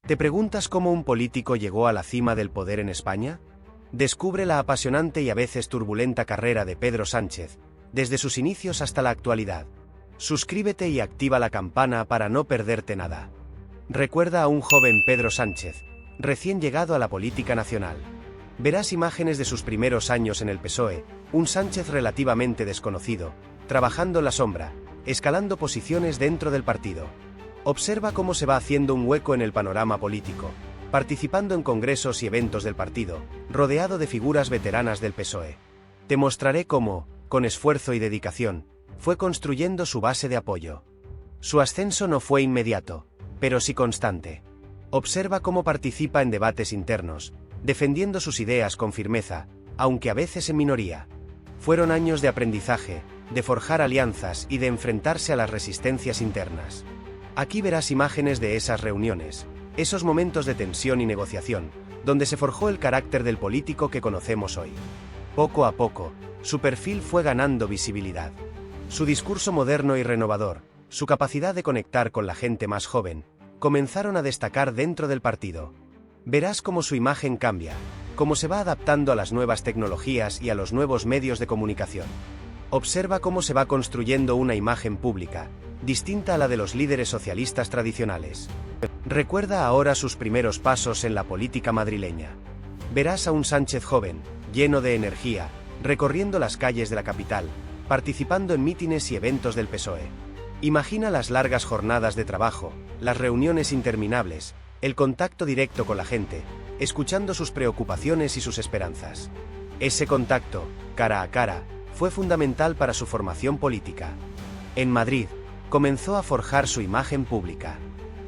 ¿Te preguntas cómo un político llegó a la cima del poder en España? Descubre la apasionante y a veces turbulenta carrera de Pedro Sánchez, desde sus inicios hasta la actualidad. Suscríbete y activa la campana para no perderte nada. Recuerda a un joven Pedro Sánchez, recién llegado a la política nacional. Verás imágenes de sus primeros años en el PSOE, un Sánchez relativamente desconocido, trabajando en la sombra, escalando posiciones dentro del partido. Observa cómo se va haciendo un hueco en el panorama político, participando en congresos y eventos del partido, rodeado de figuras veteranas del PSOE. Te mostraré cómo, con esfuerzo y dedicación, fue construyendo su base de apoyo. Su ascenso no fue inmediato, pero sí constante. Observa cómo participa en debates internos, defendiendo sus ideas con firmeza, aunque a veces en minoría. Fueron años de aprendizaje, de forjar alianzas y de enfrentarse a las resistencias internas. Aquí verás imágenes de esas reuniones, esos momentos de tensión y negociación, donde se forjó el carácter del político que conocemos hoy. Poco a poco, su perfil fue ganando visibilidad. Su discurso moderno y renovador, su capacidad de conectar con la gente más joven, comenzaron a destacar dentro del partido. Verás cómo su imagen cambia, cómo se va adaptando a las nuevas tecnologías y a los nuevos medios de comunicación. Observa cómo se va construyendo una imagen pública, distinta a la de los líderes socialistas tradicionales. Recuerda ahora sus primeros pasos en la política madrileña. Verás a un Sánchez joven, lleno de energía, recorriendo las calles de la capital, participando en mítines y eventos del PSOE. Imagina las largas jornadas de trabajo, las reuniones interminables, el contacto directo con la gente, escuchando sus preocupaciones y sus esperanzas. Ese contacto, cara a cara, fue fundamental para su formación política. En Madrid, comenzó a forjar su imagen pública.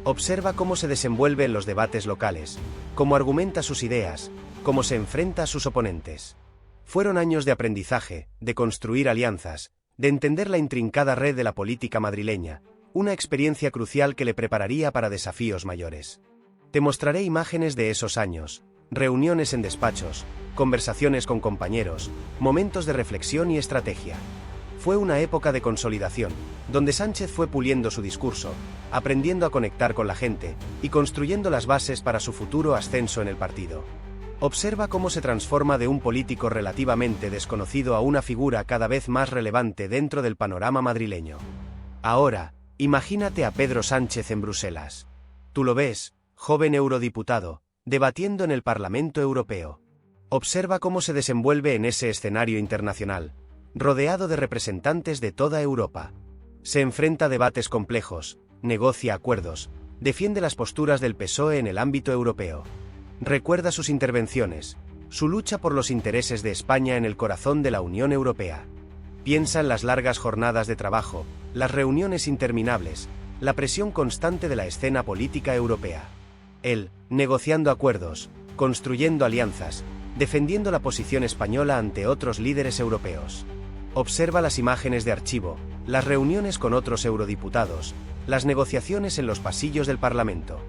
Observa cómo se desenvuelve en los debates locales, cómo argumenta sus ideas, cómo se enfrenta a sus oponentes. Fueron años de aprendizaje, de construir alianzas, de entender la intrincada red de la política madrileña, una experiencia crucial que le prepararía para desafíos mayores. Te mostraré imágenes de esos años, reuniones en despachos, conversaciones con compañeros, momentos de reflexión y estrategia. Fue una época de consolidación, donde Sánchez fue puliendo su discurso, aprendiendo a conectar con la gente y construyendo las bases para su futuro ascenso en el partido. Observa cómo se transforma de un político relativamente desconocido a una figura cada vez más relevante dentro del panorama madrileño. Ahora, imagínate a Pedro Sánchez en Bruselas. Tú lo ves, joven eurodiputado, debatiendo en el Parlamento Europeo. Observa cómo se desenvuelve en ese escenario internacional, rodeado de representantes de toda Europa. Se enfrenta a debates complejos, negocia acuerdos, defiende las posturas del PSOE en el ámbito europeo. Recuerda sus intervenciones, su lucha por los intereses de España en el corazón de la Unión Europea. Piensa en las largas jornadas de trabajo, las reuniones interminables, la presión constante de la escena política europea. Él, negociando acuerdos, construyendo alianzas, defendiendo la posición española ante otros líderes europeos. Observa las imágenes de archivo, las reuniones con otros eurodiputados, las negociaciones en los pasillos del Parlamento.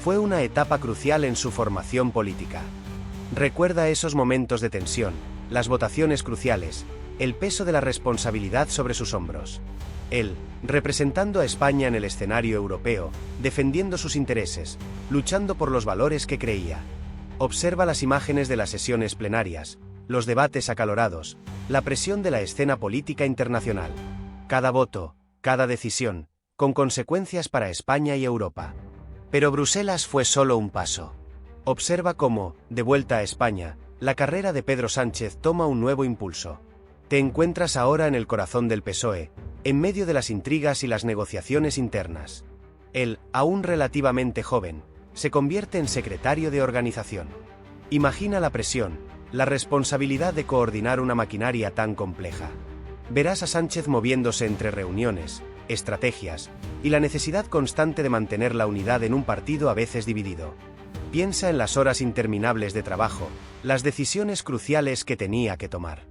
Fue una etapa crucial en su formación política. Recuerda esos momentos de tensión, las votaciones cruciales, el peso de la responsabilidad sobre sus hombros. Él, representando a España en el escenario europeo, defendiendo sus intereses, luchando por los valores que creía. Observa las imágenes de las sesiones plenarias, los debates acalorados, la presión de la escena política internacional. Cada voto, cada decisión, con consecuencias para España y Europa. Pero Bruselas fue solo un paso. Observa cómo, de vuelta a España, la carrera de Pedro Sánchez toma un nuevo impulso. Te encuentras ahora en el corazón del PSOE, en medio de las intrigas y las negociaciones internas. Él, aún relativamente joven, se convierte en secretario de organización. Imagina la presión, la responsabilidad de coordinar una maquinaria tan compleja. Verás a Sánchez moviéndose entre reuniones, estrategias, y la necesidad constante de mantener la unidad en un partido a veces dividido. Piensa en las horas interminables de trabajo, las decisiones cruciales que tenía que tomar.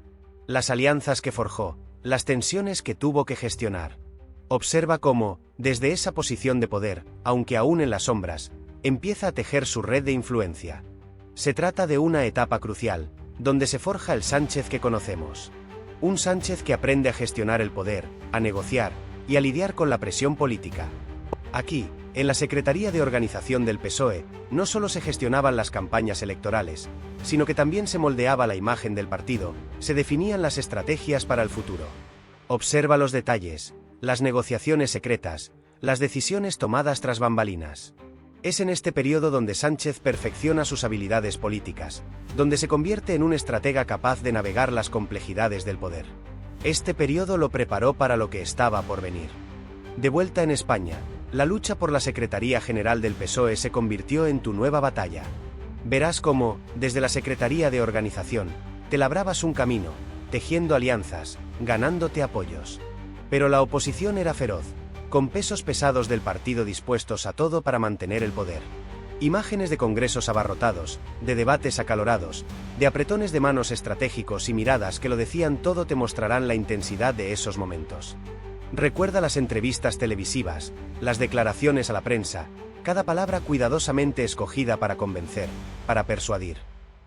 Las alianzas que forjó, las tensiones que tuvo que gestionar. Observa cómo, desde esa posición de poder, aunque aún en las sombras, empieza a tejer su red de influencia. Se trata de una etapa crucial, donde se forja el Sánchez que conocemos. Un Sánchez que aprende a gestionar el poder, a negociar, y a lidiar con la presión política. Aquí, En la Secretaría de Organización del PSOE, no solo se gestionaban las campañas electorales, sino que también se moldeaba la imagen del partido, se definían las estrategias para el futuro. Observa los detalles, las negociaciones secretas, las decisiones tomadas tras bambalinas. Es en este periodo donde Sánchez perfecciona sus habilidades políticas, donde se convierte en un estratega capaz de navegar las complejidades del poder. Este periodo lo preparó para lo que estaba por venir. De vuelta en España, la lucha por la Secretaría General del PSOE se convirtió en tu nueva batalla. Verás cómo, desde la Secretaría de Organización, te labrabas un camino, tejiendo alianzas, ganándote apoyos. Pero la oposición era feroz, con pesos pesados del partido dispuestos a todo para mantener el poder. Imágenes de congresos abarrotados, de debates acalorados, de apretones de manos estratégicos y miradas que lo decían todo te mostrarán la intensidad de esos momentos. Recuerda las entrevistas televisivas, las declaraciones a la prensa, cada palabra cuidadosamente escogida para convencer, para persuadir.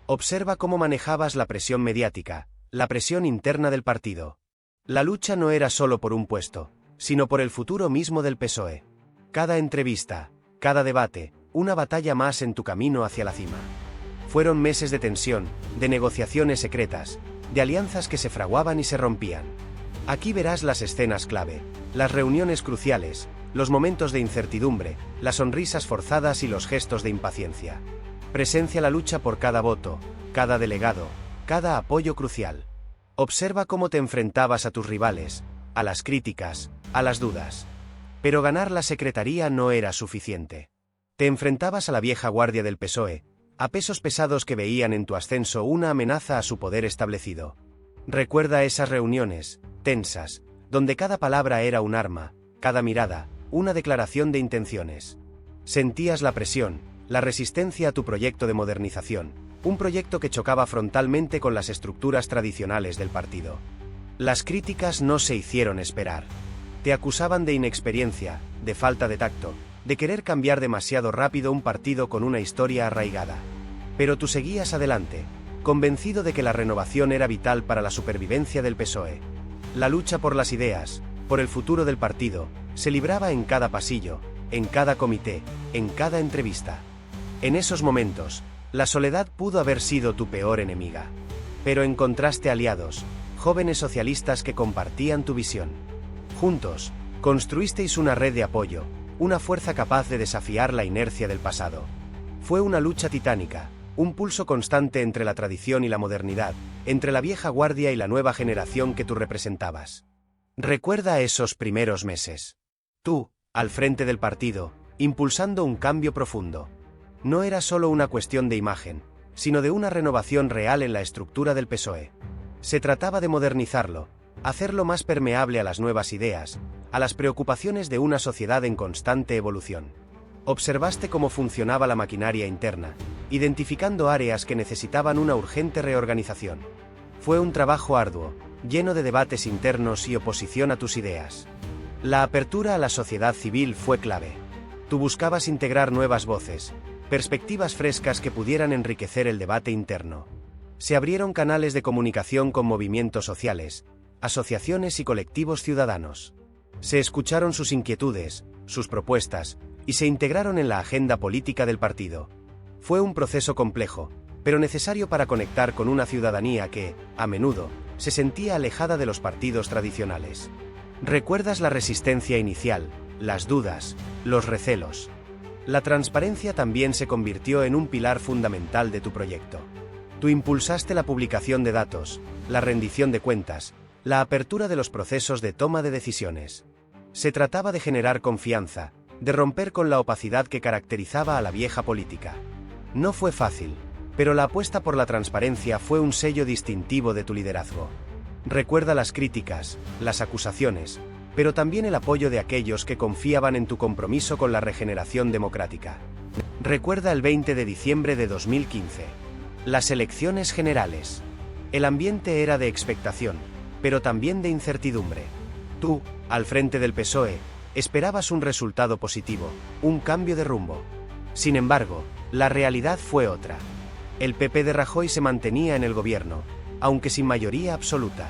Observa cómo manejabas la presión mediática, la presión interna del partido. La lucha no era solo por un puesto, sino por el futuro mismo del PSOE. Cada entrevista, cada debate, una batalla más en tu camino hacia la cima. Fueron meses de tensión, de negociaciones secretas, de alianzas que se fraguaban y se rompían. Aquí verás las escenas clave, las reuniones cruciales, los momentos de incertidumbre, las sonrisas forzadas y los gestos de impaciencia. Presencia la lucha por cada voto, cada delegado, cada apoyo crucial. Observa cómo te enfrentabas a tus rivales, a las críticas, a las dudas. Pero ganar la secretaría no era suficiente. Te enfrentabas a la vieja guardia del PSOE, a pesos pesados que veían en tu ascenso una amenaza a su poder establecido. Recuerda esas reuniones, tensas, donde cada palabra era un arma, cada mirada, una declaración de intenciones. Sentías la presión, la resistencia a tu proyecto de modernización, un proyecto que chocaba frontalmente con las estructuras tradicionales del partido. Las críticas no se hicieron esperar. Te acusaban de inexperiencia, de falta de tacto, de querer cambiar demasiado rápido un partido con una historia arraigada. Pero tú seguías adelante, convencido de que la renovación era vital para la supervivencia del PSOE. La lucha por las ideas, por el futuro del partido, se libraba en cada pasillo, en cada comité, en cada entrevista. En esos momentos, la soledad pudo haber sido tu peor enemiga. Pero encontraste aliados, jóvenes socialistas que compartían tu visión. Juntos, construisteis una red de apoyo, una fuerza capaz de desafiar la inercia del pasado. Fue una lucha titánica, un pulso constante entre la tradición y la modernidad, entre la vieja guardia y la nueva generación que tú representabas. Recuerda esos primeros meses. Tú, al frente del partido, impulsando un cambio profundo. No era solo una cuestión de imagen, sino de una renovación real en la estructura del PSOE. Se trataba de modernizarlo, hacerlo más permeable a las nuevas ideas, a las preocupaciones de una sociedad en constante evolución. Observaste cómo funcionaba la maquinaria interna, identificando áreas que necesitaban una urgente reorganización. Fue un trabajo arduo, lleno de debates internos y oposición a tus ideas. La apertura a la sociedad civil fue clave. Tú buscabas integrar nuevas voces, perspectivas frescas que pudieran enriquecer el debate interno. Se abrieron canales de comunicación con movimientos sociales, asociaciones y colectivos ciudadanos. Se escucharon sus inquietudes, sus propuestas, y se integraron en la agenda política del partido. Fue un proceso complejo, pero necesario para conectar con una ciudadanía que, a menudo, se sentía alejada de los partidos tradicionales. ¿Recuerdas la resistencia inicial, las dudas, los recelos? La transparencia también se convirtió en un pilar fundamental de tu proyecto. Tú impulsaste la publicación de datos, la rendición de cuentas, la apertura de los procesos de toma de decisiones. Se trataba de generar confianza, de romper con la opacidad que caracterizaba a la vieja política. No fue fácil, pero la apuesta por la transparencia fue un sello distintivo de tu liderazgo. Recuerda las críticas, las acusaciones, pero también el apoyo de aquellos que confiaban en tu compromiso con la regeneración democrática. Recuerda el 20 de diciembre de 2015. Las elecciones generales. El ambiente era de expectación, pero también de incertidumbre. Tú, al frente del PSOE, esperabas un resultado positivo, un cambio de rumbo. Sin embargo, la realidad fue otra. El PP de Rajoy se mantenía en el gobierno, aunque sin mayoría absoluta.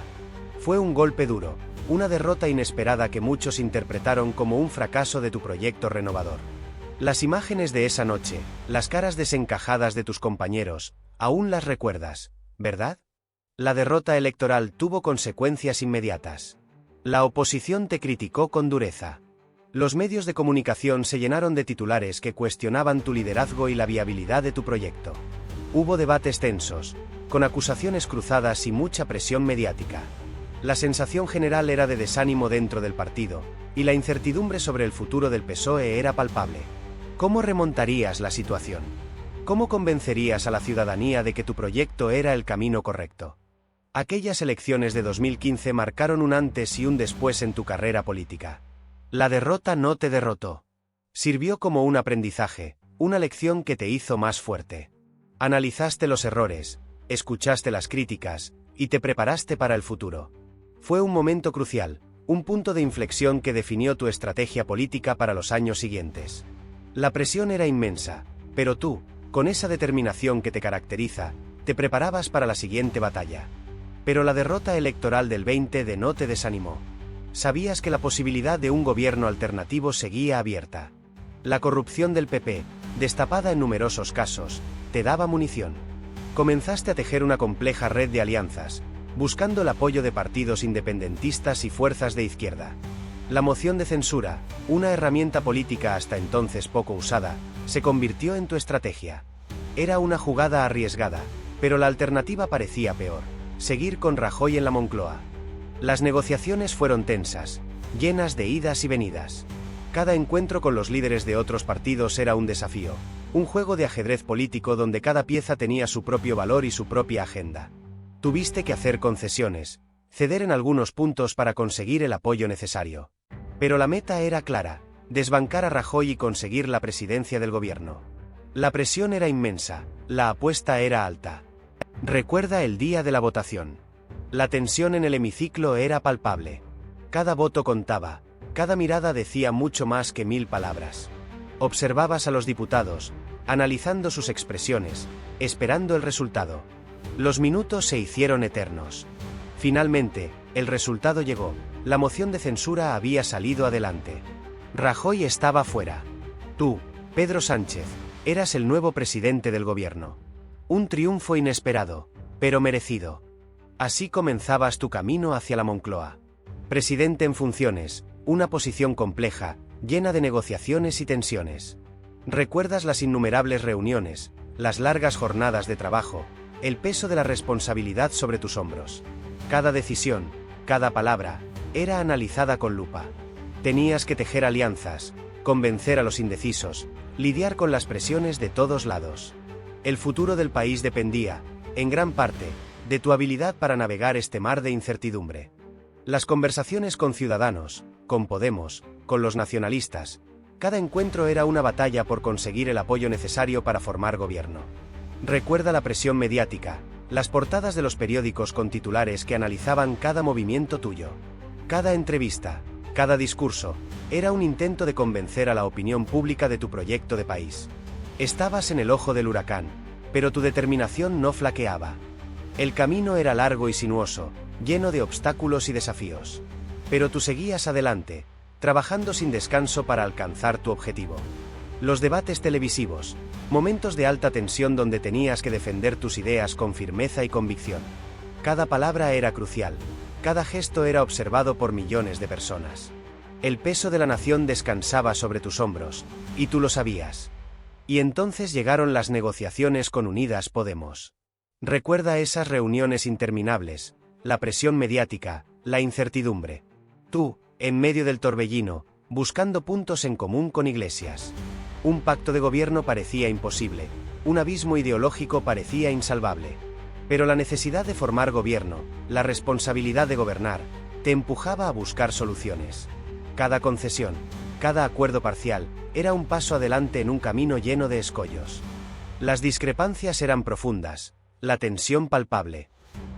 Fue un golpe duro, una derrota inesperada que muchos interpretaron como un fracaso de tu proyecto renovador. Las imágenes de esa noche, las caras desencajadas de tus compañeros, aún las recuerdas, ¿verdad? La derrota electoral tuvo consecuencias inmediatas. La oposición te criticó con dureza. Los medios de comunicación se llenaron de titulares que cuestionaban tu liderazgo y la viabilidad de tu proyecto. Hubo debates tensos, con acusaciones cruzadas y mucha presión mediática. La sensación general era de desánimo dentro del partido, y la incertidumbre sobre el futuro del PSOE era palpable. ¿Cómo remontarías la situación? ¿Cómo convencerías a la ciudadanía de que tu proyecto era el camino correcto? Aquellas elecciones de 2015 marcaron un antes y un después en tu carrera política. La derrota no te derrotó. Sirvió como un aprendizaje, una lección que te hizo más fuerte. Analizaste los errores, escuchaste las críticas, y te preparaste para el futuro. Fue un momento crucial, un punto de inflexión que definió tu estrategia política para los años siguientes. La presión era inmensa, pero tú, con esa determinación que te caracteriza, te preparabas para la siguiente batalla. Pero la derrota electoral del 20 de no te desanimó. Sabías que la posibilidad de un gobierno alternativo seguía abierta. La corrupción del PP, destapada en numerosos casos, te daba munición. Comenzaste a tejer una compleja red de alianzas, buscando el apoyo de partidos independentistas y fuerzas de izquierda. La moción de censura, una herramienta política hasta entonces poco usada, se convirtió en tu estrategia. Era una jugada arriesgada, pero la alternativa parecía peor: seguir con Rajoy en la Moncloa. Las negociaciones fueron tensas, llenas de idas y venidas. Cada encuentro con los líderes de otros partidos era un desafío, un juego de ajedrez político donde cada pieza tenía su propio valor y su propia agenda. Tuviste que hacer concesiones, ceder en algunos puntos para conseguir el apoyo necesario. Pero la meta era clara: desbancar a Rajoy y conseguir la presidencia del gobierno. La presión era inmensa, la apuesta era alta. Recuerda el día de la votación. La tensión en el hemiciclo era palpable. Cada voto contaba, cada mirada decía mucho más que 1000 palabras. Observabas a los diputados, analizando sus expresiones, esperando el resultado. Los minutos se hicieron eternos. Finalmente, el resultado llegó. La moción de censura había salido adelante. Rajoy estaba fuera. Tú, Pedro Sánchez, eras el nuevo presidente del gobierno. Un triunfo inesperado, pero merecido. Así comenzabas tu camino hacia la Moncloa. Presidente en funciones, una posición compleja, llena de negociaciones y tensiones. Recuerdas las innumerables reuniones, las largas jornadas de trabajo, el peso de la responsabilidad sobre tus hombros. Cada decisión, cada palabra, era analizada con lupa. Tenías que tejer alianzas, convencer a los indecisos, lidiar con las presiones de todos lados. El futuro del país dependía, en gran parte, de tu habilidad para navegar este mar de incertidumbre. Las conversaciones con Ciudadanos, con Podemos, con los nacionalistas, cada encuentro era una batalla por conseguir el apoyo necesario para formar gobierno. Recuerda la presión mediática, las portadas de los periódicos con titulares que analizaban cada movimiento tuyo. Cada entrevista, cada discurso, era un intento de convencer a la opinión pública de tu proyecto de país. Estabas en el ojo del huracán, pero tu determinación no flaqueaba. El camino era largo y sinuoso, lleno de obstáculos y desafíos. Pero tú seguías adelante, trabajando sin descanso para alcanzar tu objetivo. Los debates televisivos, momentos de alta tensión donde tenías que defender tus ideas con firmeza y convicción. Cada palabra era crucial, cada gesto era observado por millones de personas. El peso de la nación descansaba sobre tus hombros, y tú lo sabías. Y entonces llegaron las negociaciones con Unidas Podemos. Recuerda esas reuniones interminables, la presión mediática, la incertidumbre. Tú, en medio del torbellino, buscando puntos en común con Iglesias. Un pacto de gobierno parecía imposible, un abismo ideológico parecía insalvable. Pero la necesidad de formar gobierno, la responsabilidad de gobernar, te empujaba a buscar soluciones. Cada concesión, cada acuerdo parcial, era un paso adelante en un camino lleno de escollos. Las discrepancias eran profundas, la tensión palpable.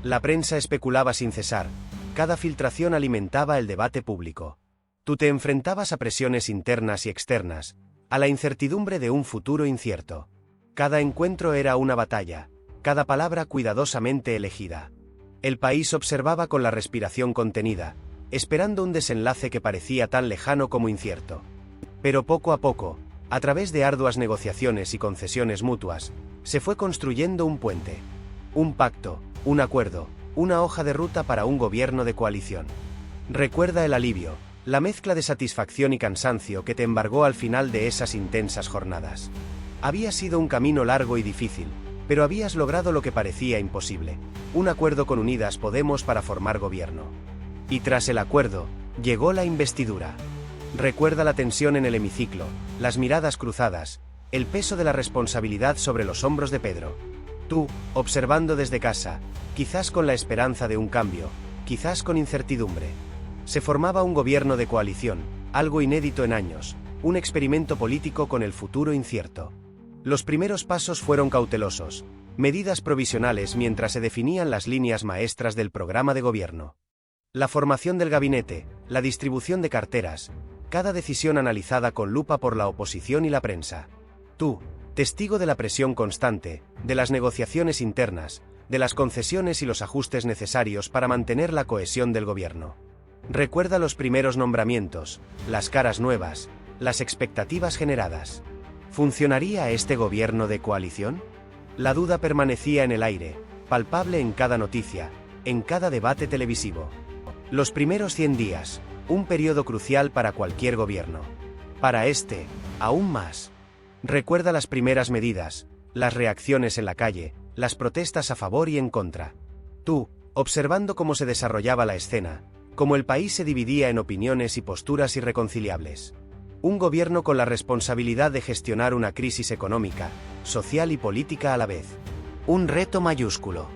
La prensa especulaba sin cesar, cada filtración alimentaba el debate público. Tú te enfrentabas a presiones internas y externas, a la incertidumbre de un futuro incierto. Cada encuentro era una batalla, cada palabra cuidadosamente elegida. El país observaba con la respiración contenida, esperando un desenlace que parecía tan lejano como incierto. Pero poco a poco, A través de arduas negociaciones y concesiones mutuas, se fue construyendo un puente. Un pacto, un acuerdo, una hoja de ruta para un gobierno de coalición. Recuerda el alivio, la mezcla de satisfacción y cansancio que te embargó al final de esas intensas jornadas. Había sido un camino largo y difícil, pero habías logrado lo que parecía imposible, un acuerdo con Unidas Podemos para formar gobierno. Y tras el acuerdo, llegó la investidura. Recuerda la tensión en el hemiciclo, las miradas cruzadas, el peso de la responsabilidad sobre los hombros de Pedro. Tú, observando desde casa, quizás con la esperanza de un cambio, quizás con incertidumbre. Se formaba un gobierno de coalición, algo inédito en años, un experimento político con el futuro incierto. Los primeros pasos fueron cautelosos, medidas provisionales mientras se definían las líneas maestras del programa de gobierno. La formación del gabinete, la distribución de carteras, cada decisión analizada con lupa por la oposición y la prensa. Tú, testigo de la presión constante, de las negociaciones internas, de las concesiones y los ajustes necesarios para mantener la cohesión del gobierno. Recuerda los primeros nombramientos, las caras nuevas, las expectativas generadas. ¿Funcionaría este gobierno de coalición? La duda permanecía en el aire, palpable en cada noticia, en cada debate televisivo. Los primeros 100 días, un periodo crucial para cualquier gobierno. Para este, aún más. Recuerda las primeras medidas, las reacciones en la calle, las protestas a favor y en contra. Tú, observando cómo se desarrollaba la escena, cómo el país se dividía en opiniones y posturas irreconciliables. Un gobierno con la responsabilidad de gestionar una crisis económica, social y política a la vez. Un reto mayúsculo.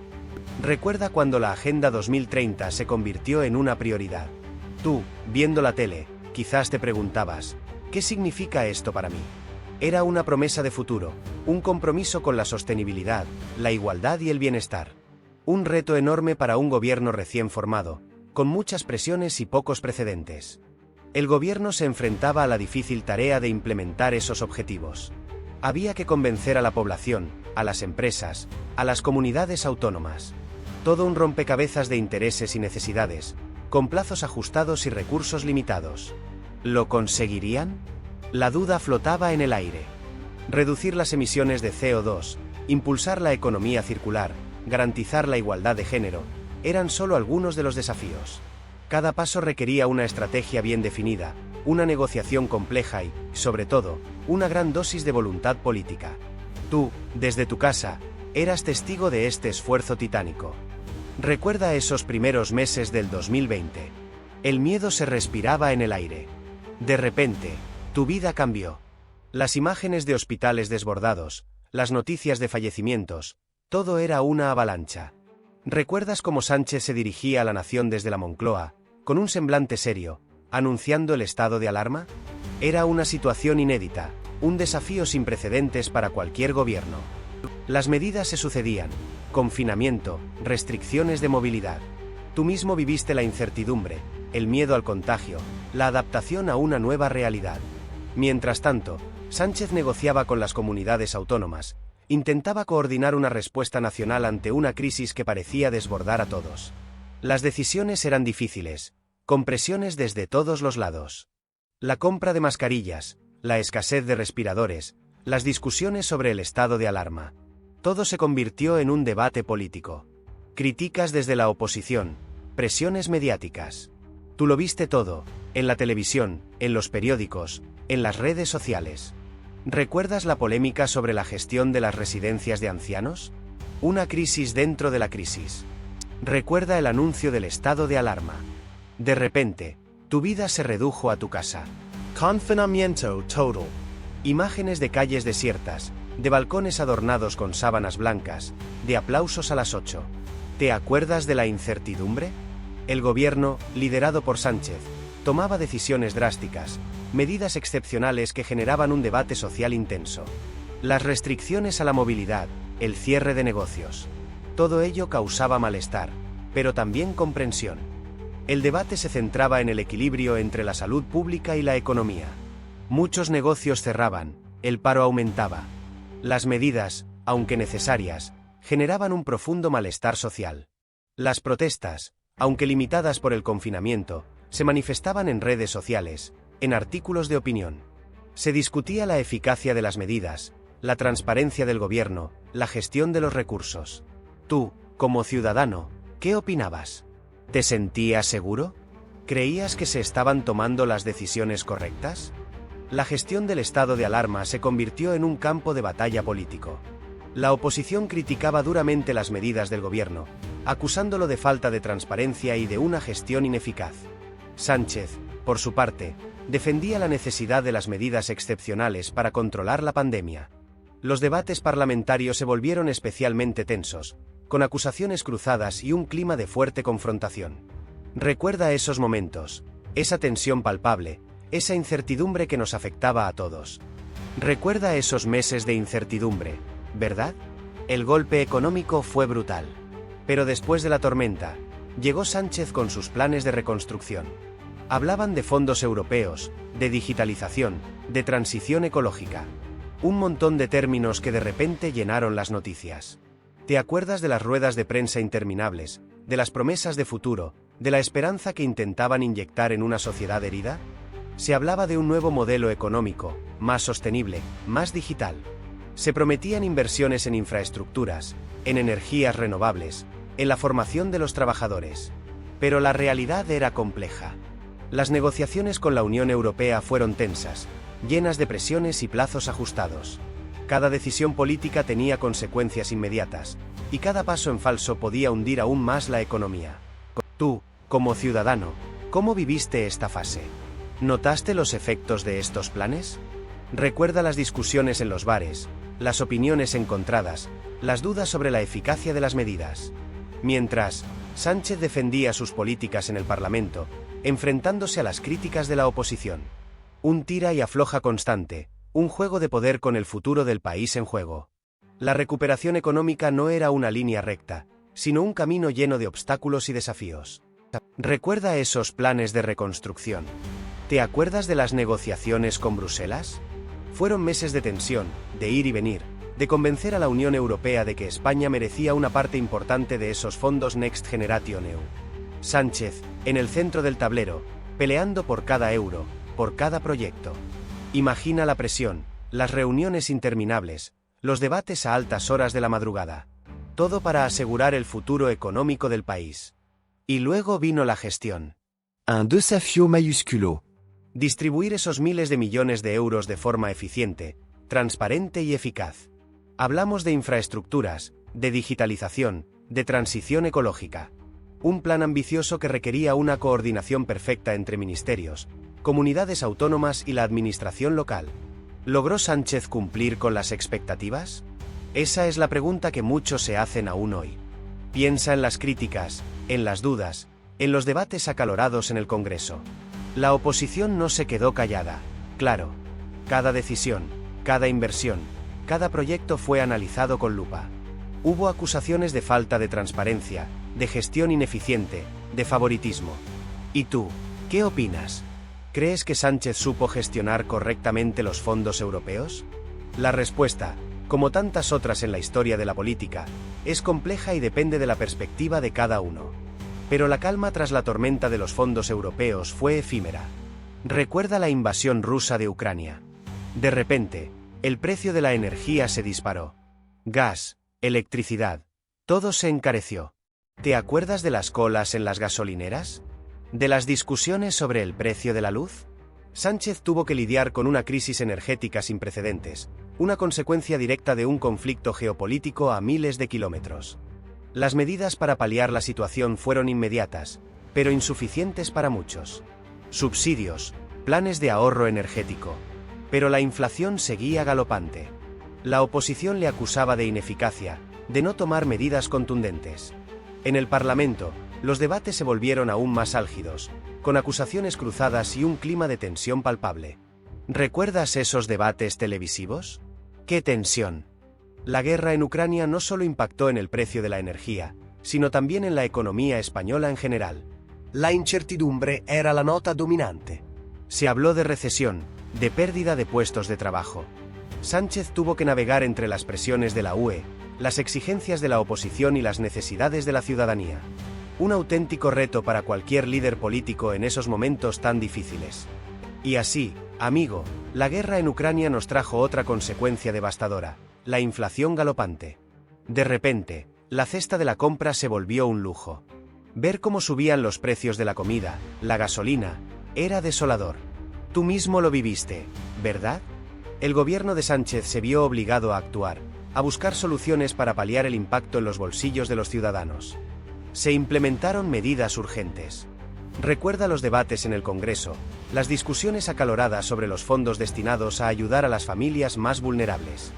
Recuerda cuando la Agenda 2030 se convirtió en una prioridad. Tú, viendo la tele, quizás te preguntabas, ¿qué significa esto para mí? Era una promesa de futuro, un compromiso con la sostenibilidad, la igualdad y el bienestar. Un reto enorme para un gobierno recién formado, con muchas presiones y pocos precedentes. El gobierno se enfrentaba a la difícil tarea de implementar esos objetivos. Había que convencer a la población, a las empresas, a las comunidades autónomas. Todo un rompecabezas de intereses y necesidades, con plazos ajustados y recursos limitados. ¿Lo conseguirían? La duda flotaba en el aire. Reducir las emisiones de CO2, impulsar la economía circular, garantizar la igualdad de género, eran solo algunos de los desafíos. Cada paso requería una estrategia bien definida, una negociación compleja y, sobre todo, una gran dosis de voluntad política. Tú, desde tu casa, eras testigo de este esfuerzo titánico. Recuerda esos primeros meses del 2020. El miedo se respiraba en el aire. De repente, tu vida cambió. Las imágenes de hospitales desbordados, las noticias de fallecimientos, todo era una avalancha. ¿Recuerdas cómo Sánchez se dirigía a la nación desde la Moncloa, con un semblante serio, anunciando el estado de alarma? Era una situación inédita, un desafío sin precedentes para cualquier gobierno. Las medidas se sucedían: confinamiento, restricciones de movilidad. Tú mismo viviste la incertidumbre, el miedo al contagio, la adaptación a una nueva realidad. Mientras tanto, Sánchez negociaba con las comunidades autónomas, intentaba coordinar una respuesta nacional ante una crisis que parecía desbordar a todos. Las decisiones eran difíciles, con presiones desde todos los lados. La compra de mascarillas, la escasez de respiradores, las discusiones sobre el estado de alarma. Todo se convirtió en un debate político. Críticas desde la oposición, presiones mediáticas. Tú lo viste todo, en la televisión, en los periódicos, en las redes sociales. ¿Recuerdas la polémica sobre la gestión de las residencias de ancianos? Una crisis dentro de la crisis. Recuerda el anuncio del estado de alarma. De repente, tu vida se redujo a tu casa. Confinamiento total. Imágenes de calles desiertas, de balcones adornados con sábanas blancas, de aplausos a las 8. ¿Te acuerdas de la incertidumbre? El gobierno, liderado por Sánchez, tomaba decisiones drásticas, medidas excepcionales que generaban un debate social intenso. Las restricciones a la movilidad, el cierre de negocios. Todo ello causaba malestar, pero también comprensión. El debate se centraba en el equilibrio entre la salud pública y la economía. Muchos negocios cerraban, el paro aumentaba. Las medidas, aunque necesarias, generaban un profundo malestar social. Las protestas, aunque limitadas por el confinamiento, se manifestaban en redes sociales, en artículos de opinión. Se discutía la eficacia de las medidas, la transparencia del gobierno, la gestión de los recursos. Tú, como ciudadano, ¿qué opinabas? ¿Te sentías seguro? ¿Creías que se estaban tomando las decisiones correctas? La gestión del estado de alarma se convirtió en un campo de batalla político. La oposición criticaba duramente las medidas del gobierno, acusándolo de falta de transparencia y de una gestión ineficaz. Sánchez, por su parte, defendía la necesidad de las medidas excepcionales para controlar la pandemia. Los debates parlamentarios se volvieron especialmente tensos, con acusaciones cruzadas y un clima de fuerte confrontación. Recuerda esos momentos, esa tensión palpable, esa incertidumbre que nos afectaba a todos. Recuerda esos meses de incertidumbre, ¿verdad? El golpe económico fue brutal. Pero después de la tormenta, llegó Sánchez con sus planes de reconstrucción. Hablaban de fondos europeos, de digitalización, de transición ecológica. Un montón de términos que de repente llenaron las noticias. ¿Te acuerdas de las ruedas de prensa interminables, de las promesas de futuro, de la esperanza que intentaban inyectar en una sociedad herida? Se hablaba de un nuevo modelo económico, más sostenible, más digital. Se prometían inversiones en infraestructuras, en energías renovables, en la formación de los trabajadores. Pero la realidad era compleja. Las negociaciones con la Unión Europea fueron tensas, llenas de presiones y plazos ajustados. Cada decisión política tenía consecuencias inmediatas, y cada paso en falso podía hundir aún más la economía. Tú, como ciudadano, ¿cómo viviste esta fase? ¿Notaste los efectos de estos planes? Recuerda las discusiones en los bares, las opiniones encontradas, las dudas sobre la eficacia de las medidas. Mientras, Sánchez defendía sus políticas en el Parlamento, enfrentándose a las críticas de la oposición. Un tira y afloja constante, un juego de poder con el futuro del país en juego. La recuperación económica no era una línea recta, sino un camino lleno de obstáculos y desafíos. Recuerda esos planes de reconstrucción. ¿Te acuerdas de las negociaciones con Bruselas? Fueron meses de tensión, de ir y venir, de convencer a la Unión Europea de que España merecía una parte importante de esos fondos Next Generation EU. Sánchez, en el centro del tablero, peleando por cada euro, por cada proyecto. Imagina la presión, las reuniones interminables, los debates a altas horas de la madrugada. Todo para asegurar el futuro económico del país. Y luego vino la gestión. Un desafío mayúsculo. Distribuir esos miles de millones de euros de forma eficiente, transparente y eficaz. Hablamos de infraestructuras, de digitalización, de transición ecológica. Un plan ambicioso que requería una coordinación perfecta entre ministerios, comunidades autónomas y la administración local. ¿Logró Sánchez cumplir con las expectativas? Esa es la pregunta que muchos se hacen aún hoy. Piensa en las críticas, en las dudas, en los debates acalorados en el Congreso. La oposición no se quedó callada, claro. Cada decisión, cada inversión, cada proyecto fue analizado con lupa. Hubo acusaciones de falta de transparencia, de gestión ineficiente, de favoritismo. ¿Y tú, qué opinas? ¿Crees que Sánchez supo gestionar correctamente los fondos europeos? La respuesta, como tantas otras en la historia de la política, es compleja y depende de la perspectiva de cada uno. Pero la calma tras la tormenta de los fondos europeos fue efímera. Recuerda la invasión rusa de Ucrania. De repente, el precio de la energía se disparó. Gas, electricidad, todo se encareció. ¿Te acuerdas de las colas en las gasolineras? ¿De las discusiones sobre el precio de la luz? Sánchez tuvo que lidiar con una crisis energética sin precedentes, una consecuencia directa de un conflicto geopolítico a miles de kilómetros. Las medidas para paliar la situación fueron inmediatas, pero insuficientes para muchos. Subsidios, planes de ahorro energético. Pero la inflación seguía galopante. La oposición le acusaba de ineficacia, de no tomar medidas contundentes. En el Parlamento, los debates se volvieron aún más álgidos, con acusaciones cruzadas y un clima de tensión palpable. ¿Recuerdas esos debates televisivos? ¡Qué tensión! La guerra en Ucrania no solo impactó en el precio de la energía, sino también en la economía española en general. La incertidumbre era la nota dominante. Se habló de recesión, de pérdida de puestos de trabajo. Sánchez tuvo que navegar entre las presiones de la UE, las exigencias de la oposición y las necesidades de la ciudadanía. Un auténtico reto para cualquier líder político en esos momentos tan difíciles. Y así, amigo, la guerra en Ucrania nos trajo otra consecuencia devastadora, la inflación galopante. De repente, la cesta de la compra se volvió un lujo. Ver cómo subían los precios de la comida, la gasolina, era desolador. Tú mismo lo viviste, ¿verdad? El gobierno de Sánchez se vio obligado a actuar, a buscar soluciones para paliar el impacto en los bolsillos de los ciudadanos. Se implementaron medidas urgentes. Recuerda los debates en el Congreso, las discusiones acaloradas sobre los fondos destinados a ayudar a las familias más vulnerables.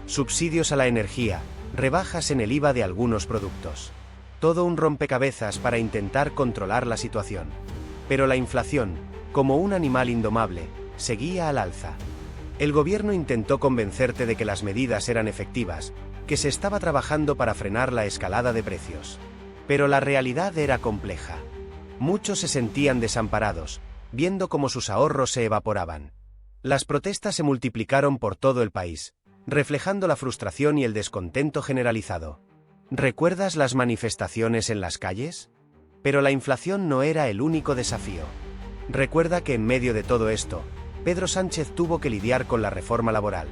Subsidios a la energía, rebajas en el IVA de algunos productos. Todo un rompecabezas para intentar controlar la situación. Pero la inflación, como un animal indomable, seguía al alza. El gobierno intentó convencerte de que las medidas eran efectivas, que se estaba trabajando para frenar la escalada de precios. Pero la realidad era compleja. Muchos se sentían desamparados, viendo cómo sus ahorros se evaporaban. Las protestas se multiplicaron por todo el país, reflejando la frustración y el descontento generalizado. ¿Recuerdas las manifestaciones en las calles? Pero la inflación no era el único desafío. Recuerda que en medio de todo esto, Pedro Sánchez tuvo que lidiar con la reforma laboral.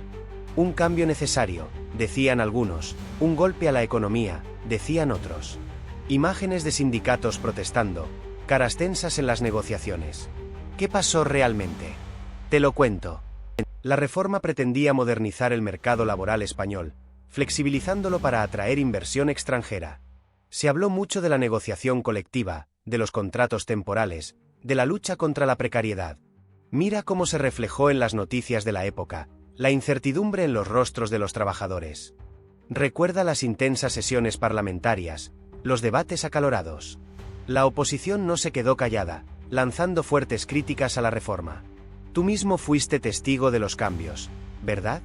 Un cambio necesario, decían algunos, un golpe a la economía, decían otros. Imágenes de sindicatos protestando, caras tensas en las negociaciones. ¿Qué pasó realmente? Te lo cuento. La reforma pretendía modernizar el mercado laboral español, flexibilizándolo para atraer inversión extranjera. Se habló mucho de la negociación colectiva, de los contratos temporales, de la lucha contra la precariedad. Mira cómo se reflejó en las noticias de la época, la incertidumbre en los rostros de los trabajadores. Recuerda las intensas sesiones parlamentarias, los debates acalorados. La oposición no se quedó callada, lanzando fuertes críticas a la reforma. Tú mismo fuiste testigo de los cambios, ¿verdad?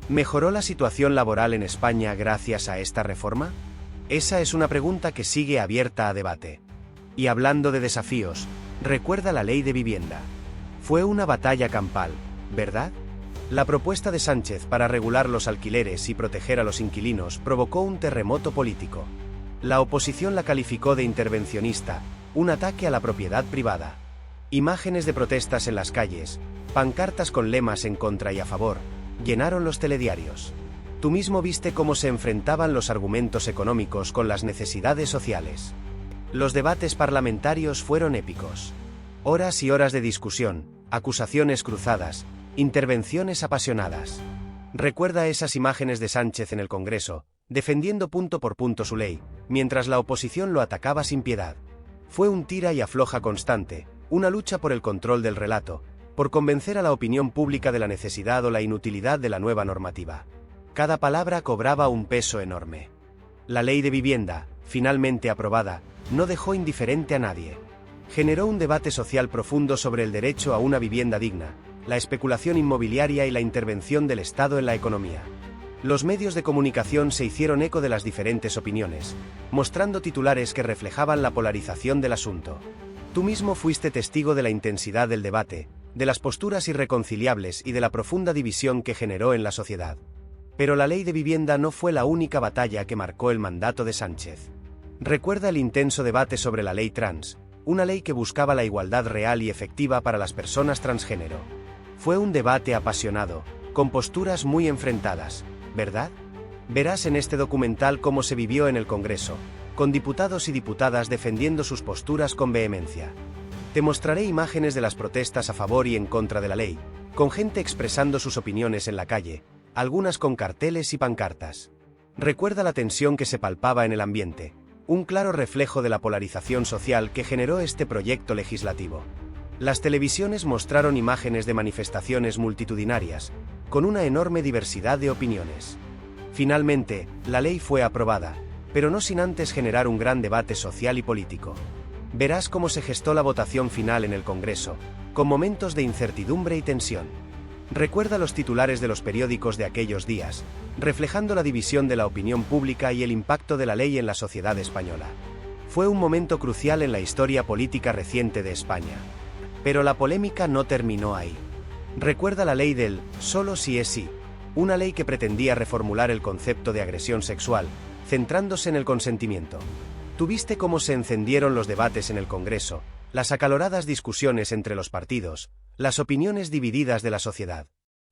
¿Mejoró la situación laboral en España gracias a esta reforma? Esa es una pregunta que sigue abierta a debate. Y hablando de desafíos, recuerda la ley de vivienda. Fue una batalla campal, ¿verdad? La propuesta de Sánchez para regular los alquileres y proteger a los inquilinos provocó un terremoto político. La oposición la calificó de intervencionista, un ataque a la propiedad privada. Imágenes de protestas en las calles, pancartas con lemas en contra y a favor, llenaron los telediarios. Tú mismo viste cómo se enfrentaban los argumentos económicos con las necesidades sociales. Los debates parlamentarios fueron épicos. Horas y horas de discusión, acusaciones cruzadas, intervenciones apasionadas. Recuerda esas imágenes de Sánchez en el Congreso, defendiendo punto por punto su ley, mientras la oposición lo atacaba sin piedad. Fue un tira y afloja constante, una lucha por el control del relato, por convencer a la opinión pública de la necesidad o la inutilidad de la nueva normativa. Cada palabra cobraba un peso enorme. La ley de vivienda, finalmente aprobada, no dejó indiferente a nadie. Generó un debate social profundo sobre el derecho a una vivienda digna, la especulación inmobiliaria y la intervención del Estado en la economía. Los medios de comunicación se hicieron eco de las diferentes opiniones, mostrando titulares que reflejaban la polarización del asunto. Tú mismo fuiste testigo de la intensidad del debate, de las posturas irreconciliables y de la profunda división que generó en la sociedad. Pero la ley de vivienda no fue la única batalla que marcó el mandato de Sánchez. Recuerda el intenso debate sobre la ley trans, una ley que buscaba la igualdad real y efectiva para las personas transgénero. Fue un debate apasionado, con posturas muy enfrentadas, ¿verdad? Verás en este documental cómo se vivió en el Congreso, con diputados y diputadas defendiendo sus posturas con vehemencia. Te mostraré imágenes de las protestas a favor y en contra de la ley, con gente expresando sus opiniones en la calle, algunas con carteles y pancartas. Recuerda la tensión que se palpaba en el ambiente, un claro reflejo de la polarización social que generó este proyecto legislativo. Las televisiones mostraron imágenes de manifestaciones multitudinarias, con una enorme diversidad de opiniones. Finalmente, la ley fue aprobada, pero no sin antes generar un gran debate social y político. Verás cómo se gestó la votación final en el Congreso, con momentos de incertidumbre y tensión. Recuerda los titulares de los periódicos de aquellos días, reflejando la división de la opinión pública y el impacto de la ley en la sociedad española. Fue un momento crucial en la historia política reciente de España. Pero la polémica no terminó ahí. Recuerda la ley del solo si es sí, una ley que pretendía reformular el concepto de agresión sexual, centrándose en el consentimiento. Tuviste cómo se encendieron los debates en el Congreso, las acaloradas discusiones entre los partidos, las opiniones divididas de la sociedad.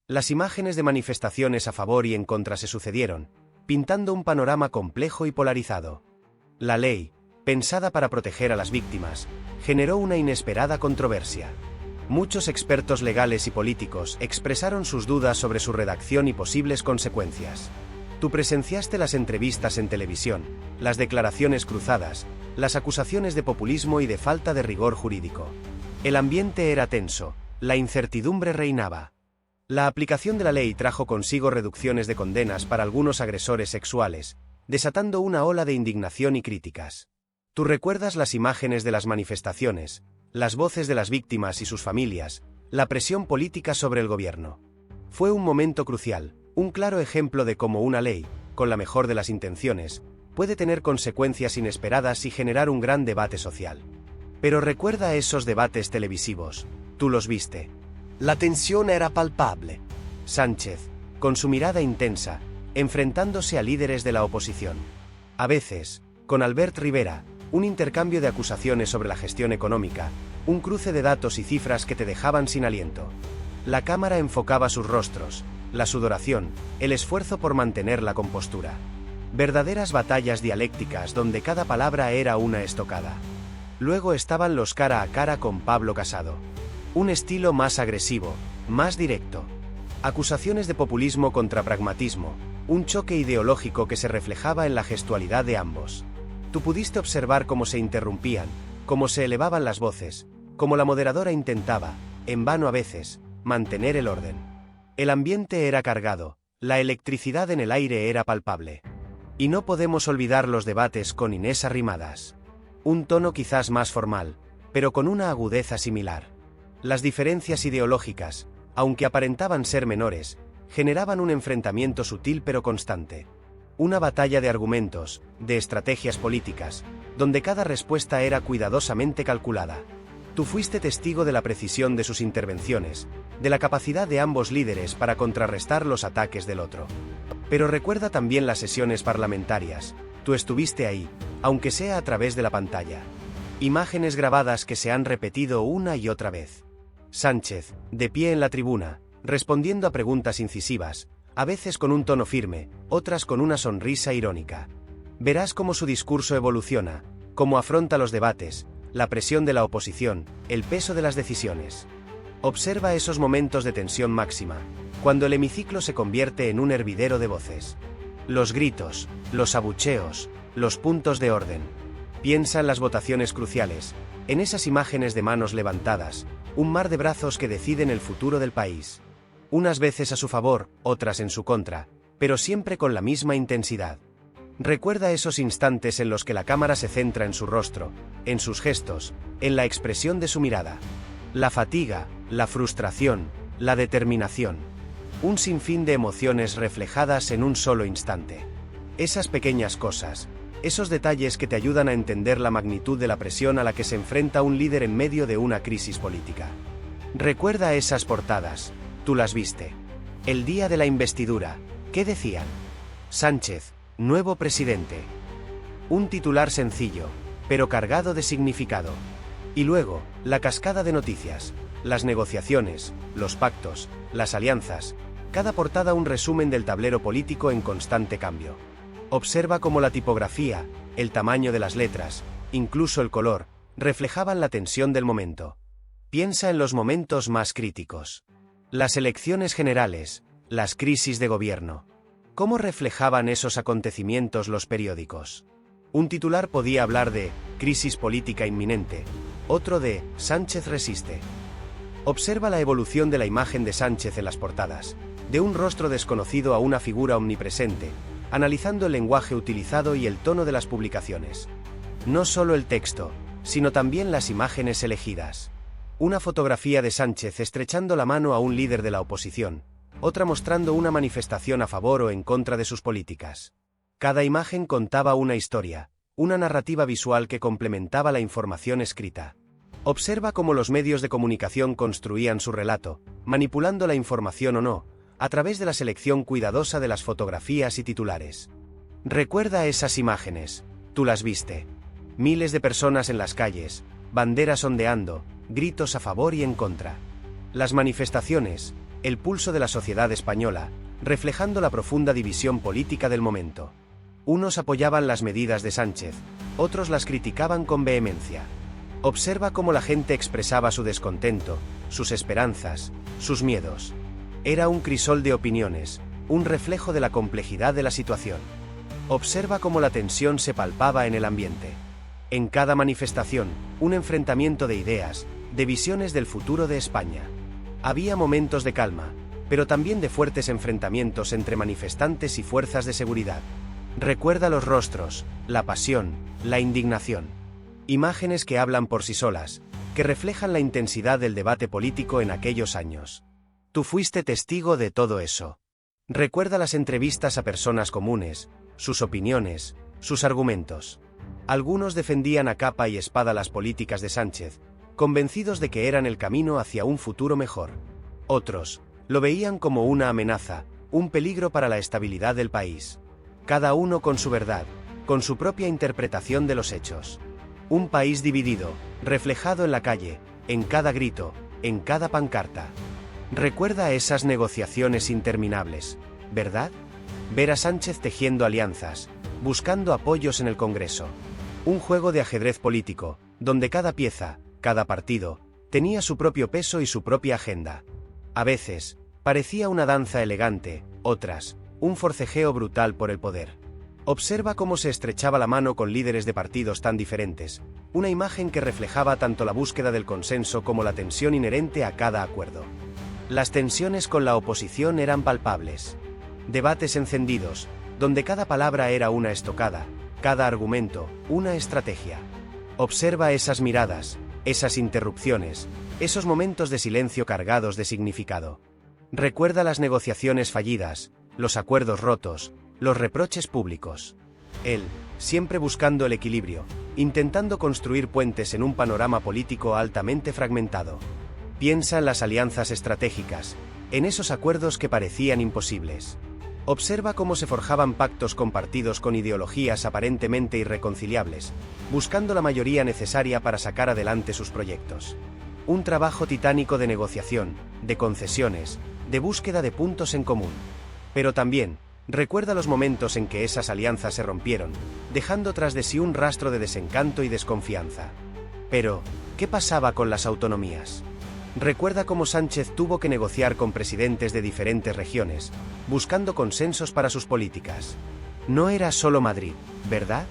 Las imágenes de manifestaciones a favor y en contra se sucedieron, pintando un panorama complejo y polarizado. La ley, pensada para proteger a las víctimas, generó una inesperada controversia. Muchos expertos legales y políticos expresaron sus dudas sobre su redacción y posibles consecuencias. Tú presenciaste las entrevistas en televisión, las declaraciones cruzadas, las acusaciones de populismo y de falta de rigor jurídico. El ambiente era tenso, la incertidumbre reinaba. La aplicación de la ley trajo consigo reducciones de condenas para algunos agresores sexuales, desatando una ola de indignación y críticas. Tú recuerdas las imágenes de las manifestaciones, las voces de las víctimas y sus familias, la presión política sobre el gobierno. Fue un momento crucial, un claro ejemplo de cómo una ley, con la mejor de las intenciones, puede tener consecuencias inesperadas y generar un gran debate social. Pero recuerda esos debates televisivos, tú los viste. La tensión era palpable. Sánchez, con su mirada intensa, enfrentándose a líderes de la oposición. A veces, con Albert Rivera, un intercambio de acusaciones sobre la gestión económica, un cruce de datos y cifras que te dejaban sin aliento. La cámara enfocaba sus rostros, la sudoración, el esfuerzo por mantener la compostura. Verdaderas batallas dialécticas donde cada palabra era una estocada. Luego estaban los cara a cara con Pablo Casado. Un estilo más agresivo, más directo. Acusaciones de populismo contra pragmatismo, un choque ideológico que se reflejaba en la gestualidad de ambos. Tú pudiste observar cómo se interrumpían, cómo se elevaban las voces, cómo la moderadora intentaba, en vano a veces, mantener el orden. El ambiente era cargado, la electricidad en el aire era palpable. Y no podemos olvidar los debates con Inés Arrimadas. Un tono quizás más formal, pero con una agudeza similar. Las diferencias ideológicas, aunque aparentaban ser menores, generaban un enfrentamiento sutil pero constante. Una batalla de argumentos, de estrategias políticas, donde cada respuesta era cuidadosamente calculada. Tú fuiste testigo de la precisión de sus intervenciones, de la capacidad de ambos líderes para contrarrestar los ataques del otro. Pero recuerda también las sesiones parlamentarias, tú estuviste ahí, aunque sea a través de la pantalla. Imágenes grabadas que se han repetido una y otra vez. Sánchez, de pie en la tribuna, respondiendo a preguntas incisivas, a veces con un tono firme, otras con una sonrisa irónica. Verás cómo su discurso evoluciona, cómo afronta los debates, la presión de la oposición, el peso de las decisiones. Observa esos momentos de tensión máxima, cuando el hemiciclo se convierte en un hervidero de voces. Los gritos, los abucheos, los puntos de orden. Piensa en las votaciones cruciales, en esas imágenes de manos levantadas, un mar de brazos que deciden el futuro del país. Unas veces a su favor, otras en su contra, pero siempre con la misma intensidad. Recuerda esos instantes en los que la cámara se centra en su rostro, en sus gestos, en la expresión de su mirada. La fatiga, la frustración, la determinación. Un sinfín de emociones reflejadas en un solo instante. Esas pequeñas cosas, esos detalles que te ayudan a entender la magnitud de la presión a la que se enfrenta un líder en medio de una crisis política. Recuerda esas portadas. Tú las viste. El día de la investidura, ¿qué decían? Sánchez, nuevo presidente. Un titular sencillo, pero cargado de significado. Y luego, la cascada de noticias, las negociaciones, los pactos, las alianzas, cada portada un resumen del tablero político en constante cambio. Observa cómo la tipografía, el tamaño de las letras, incluso el color, reflejaban la tensión del momento. Piensa en los momentos más críticos. Las elecciones generales, las crisis de gobierno. ¿Cómo reflejaban esos acontecimientos los periódicos? Un titular podía hablar de crisis política inminente, otro de Sánchez resiste. Observa la evolución de la imagen de Sánchez en las portadas, de un rostro desconocido a una figura omnipresente, analizando el lenguaje utilizado y el tono de las publicaciones. No solo el texto, sino también las imágenes elegidas. Una fotografía de Sánchez estrechando la mano a un líder de la oposición, otra mostrando una manifestación a favor o en contra de sus políticas. Cada imagen contaba una historia, una narrativa visual que complementaba la información escrita. Observa cómo los medios de comunicación construían su relato, manipulando la información o no, a través de la selección cuidadosa de las fotografías y titulares. Recuerda esas imágenes, tú las viste. Miles de personas en las calles, banderas ondeando, gritos a favor y en contra. Las manifestaciones, el pulso de la sociedad española, reflejando la profunda división política del momento. Unos apoyaban las medidas de Sánchez, otros las criticaban con vehemencia. Observa cómo la gente expresaba su descontento, sus esperanzas, sus miedos. Era un crisol de opiniones, un reflejo de la complejidad de la situación. Observa cómo la tensión se palpaba en el ambiente. En cada manifestación, un enfrentamiento de ideas, de visiones del futuro de España. Había momentos de calma, pero también de fuertes enfrentamientos entre manifestantes y fuerzas de seguridad. Recuerda los rostros, la pasión, la indignación. Imágenes que hablan por sí solas, que reflejan la intensidad del debate político en aquellos años. Tú fuiste testigo de todo eso. Recuerda las entrevistas a personas comunes, sus opiniones, sus argumentos. Algunos defendían a capa y espada las políticas de Sánchez, convencidos de que eran el camino hacia un futuro mejor. Otros lo veían como una amenaza, un peligro para la estabilidad del país. Cada uno con su verdad, con su propia interpretación de los hechos. Un país dividido, reflejado en la calle, en cada grito, en cada pancarta. Recuerda esas negociaciones interminables, ¿verdad? Ver a Sánchez tejiendo alianzas, buscando apoyos en el Congreso. Un juego de ajedrez político, donde cada pieza, cada partido, tenía su propio peso y su propia agenda. A veces, parecía una danza elegante, otras, un forcejeo brutal por el poder. Observa cómo se estrechaba la mano con líderes de partidos tan diferentes, una imagen que reflejaba tanto la búsqueda del consenso como la tensión inherente a cada acuerdo. Las tensiones con la oposición eran palpables. Debates encendidos, donde cada palabra era una estocada, cada argumento, una estrategia. Observa esas miradas, esas interrupciones, esos momentos de silencio cargados de significado. Recuerda las negociaciones fallidas, los acuerdos rotos, los reproches públicos. Él, siempre buscando el equilibrio, intentando construir puentes en un panorama político altamente fragmentado. Piensa en las alianzas estratégicas, en esos acuerdos que parecían imposibles. Observa cómo se forjaban pactos con partidos con ideologías aparentemente irreconciliables, buscando la mayoría necesaria para sacar adelante sus proyectos. Un trabajo titánico de negociación, de concesiones, de búsqueda de puntos en común. Pero también, recuerda los momentos en que esas alianzas se rompieron, dejando tras de sí un rastro de desencanto y desconfianza. Pero, ¿qué pasaba con las autonomías? Recuerda cómo Sánchez tuvo que negociar con presidentes de diferentes regiones, buscando consensos para sus políticas. No era solo Madrid, ¿verdad?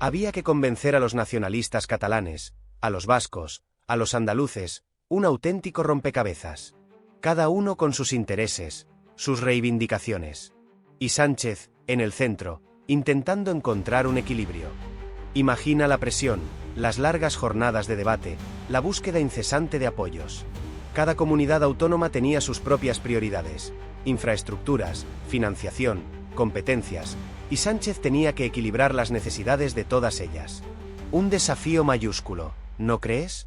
Había que convencer a los nacionalistas catalanes, a los vascos, a los andaluces, un auténtico rompecabezas. Cada uno con sus intereses, sus reivindicaciones. Y Sánchez, en el centro, intentando encontrar un equilibrio. Imagina la presión, las largas jornadas de debate, la búsqueda incesante de apoyos. Cada comunidad autónoma tenía sus propias prioridades, infraestructuras, financiación, competencias, y Sánchez tenía que equilibrar las necesidades de todas ellas. Un desafío mayúsculo, ¿no crees?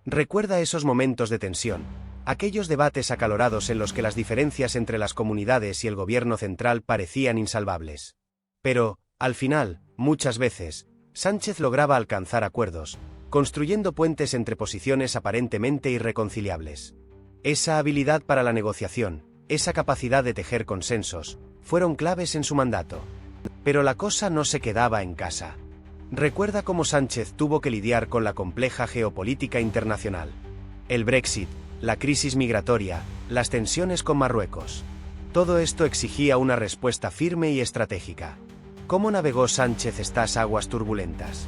Recuerda esos momentos de tensión, aquellos debates acalorados en los que las diferencias entre las comunidades y el gobierno central parecían insalvables. Pero, al final, muchas veces, Sánchez lograba alcanzar acuerdos, construyendo puentes entre posiciones aparentemente irreconciliables. Esa habilidad para la negociación, esa capacidad de tejer consensos, fueron claves en su mandato. Pero la cosa no se quedaba en casa. Recuerda cómo Sánchez tuvo que lidiar con la compleja geopolítica internacional. El Brexit, la crisis migratoria, las tensiones con Marruecos. Todo esto exigía una respuesta firme y estratégica. ¿Cómo navegó Sánchez estas aguas turbulentas?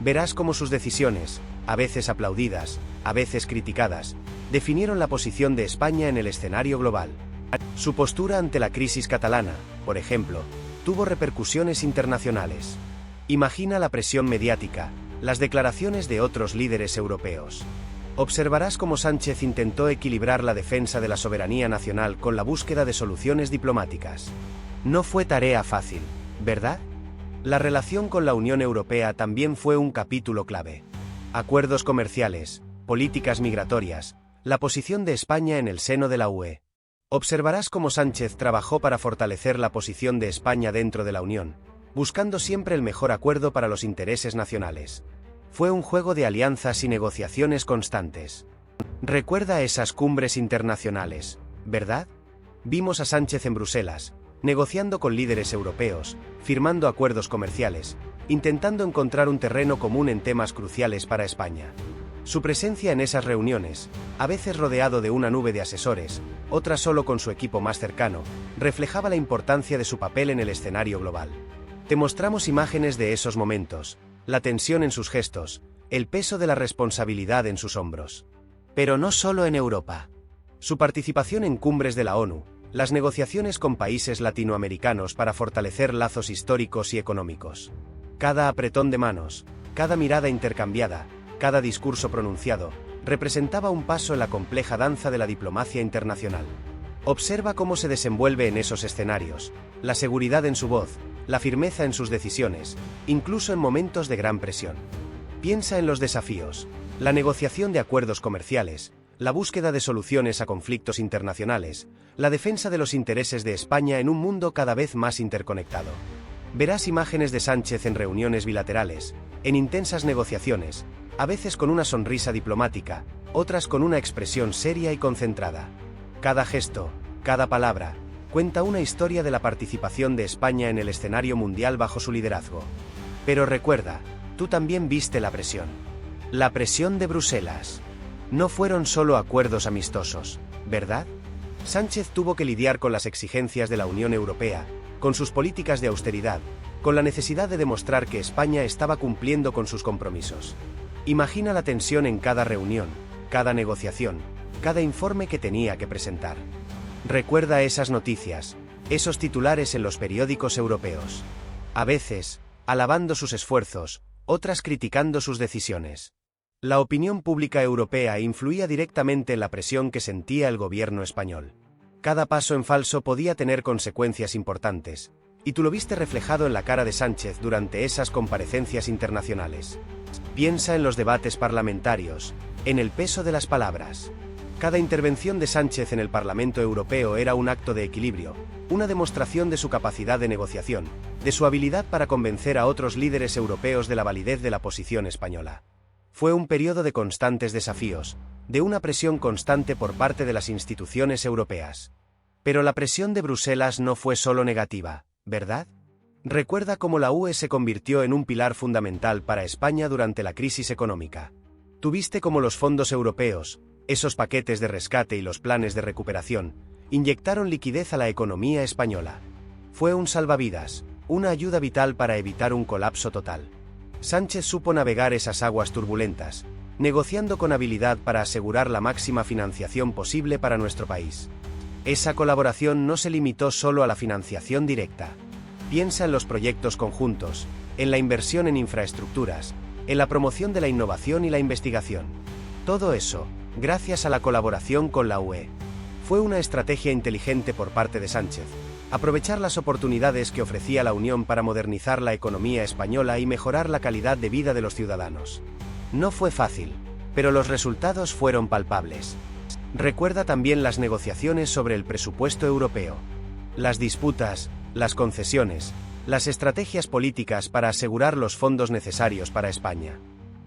Verás cómo sus decisiones, a veces aplaudidas, a veces criticadas, definieron la posición de España en el escenario global. Su postura ante la crisis catalana, por ejemplo, tuvo repercusiones internacionales. Imagina la presión mediática, las declaraciones de otros líderes europeos. Observarás cómo Sánchez intentó equilibrar la defensa de la soberanía nacional con la búsqueda de soluciones diplomáticas. No fue tarea fácil, ¿verdad? La relación con la Unión Europea también fue un capítulo clave. Acuerdos comerciales, políticas migratorias, la posición de España en el seno de la UE. Observarás cómo Sánchez trabajó para fortalecer la posición de España dentro de la Unión, buscando siempre el mejor acuerdo para los intereses nacionales. Fue un juego de alianzas y negociaciones constantes. Recuerda esas cumbres internacionales, ¿verdad? Vimos a Sánchez en Bruselas, negociando con líderes europeos, firmando acuerdos comerciales, intentando encontrar un terreno común en temas cruciales para España. Su presencia en esas reuniones, a veces rodeado de una nube de asesores, otras solo con su equipo más cercano, reflejaba la importancia de su papel en el escenario global. Te mostramos imágenes de esos momentos, la tensión en sus gestos, el peso de la responsabilidad en sus hombros. Pero no solo en Europa. Su participación en cumbres de la ONU, las negociaciones con países latinoamericanos para fortalecer lazos históricos y económicos. Cada apretón de manos, cada mirada intercambiada, cada discurso pronunciado, representaba un paso en la compleja danza de la diplomacia internacional. Observa cómo se desenvuelve en esos escenarios, la seguridad en su voz, la firmeza en sus decisiones, incluso en momentos de gran presión. Piensa en los desafíos, la negociación de acuerdos comerciales, la búsqueda de soluciones a conflictos internacionales, la defensa de los intereses de España en un mundo cada vez más interconectado. Verás imágenes de Sánchez en reuniones bilaterales, en intensas negociaciones, a veces con una sonrisa diplomática, otras con una expresión seria y concentrada. Cada gesto, cada palabra, cuenta una historia de la participación de España en el escenario mundial bajo su liderazgo. Pero recuerda, tú también viste la presión. La presión de Bruselas. No fueron solo acuerdos amistosos, ¿verdad? Sánchez tuvo que lidiar con las exigencias de la Unión Europea, con sus políticas de austeridad, con la necesidad de demostrar que España estaba cumpliendo con sus compromisos. Imagina la tensión en cada reunión, cada negociación, cada informe que tenía que presentar. Recuerda esas noticias, esos titulares en los periódicos europeos. A veces, alabando sus esfuerzos, otras criticando sus decisiones. La opinión pública europea influía directamente en la presión que sentía el gobierno español. Cada paso en falso podía tener consecuencias importantes, y tú lo viste reflejado en la cara de Sánchez durante esas comparecencias internacionales. Piensa en los debates parlamentarios, en el peso de las palabras. Cada intervención de Sánchez en el Parlamento Europeo era un acto de equilibrio, una demostración de su capacidad de negociación, de su habilidad para convencer a otros líderes europeos de la validez de la posición española. Fue un periodo de constantes desafíos, de una presión constante por parte de las instituciones europeas. Pero la presión de Bruselas no fue solo negativa, ¿verdad? Recuerda cómo la UE se convirtió en un pilar fundamental para España durante la crisis económica. Tuviste cómo los fondos europeos, esos paquetes de rescate y los planes de recuperación, inyectaron liquidez a la economía española. Fue un salvavidas, una ayuda vital para evitar un colapso total. Sánchez supo navegar esas aguas turbulentas, negociando con habilidad para asegurar la máxima financiación posible para nuestro país. Esa colaboración no se limitó solo a la financiación directa. Piensa en los proyectos conjuntos, en la inversión en infraestructuras, en la promoción de la innovación y la investigación. Todo eso, gracias a la colaboración con la UE. Fue una estrategia inteligente por parte de Sánchez, aprovechar las oportunidades que ofrecía la Unión para modernizar la economía española y mejorar la calidad de vida de los ciudadanos. No fue fácil, pero los resultados fueron palpables. Recuerda también las negociaciones sobre el presupuesto europeo. Las disputas, las concesiones, las estrategias políticas para asegurar los fondos necesarios para España.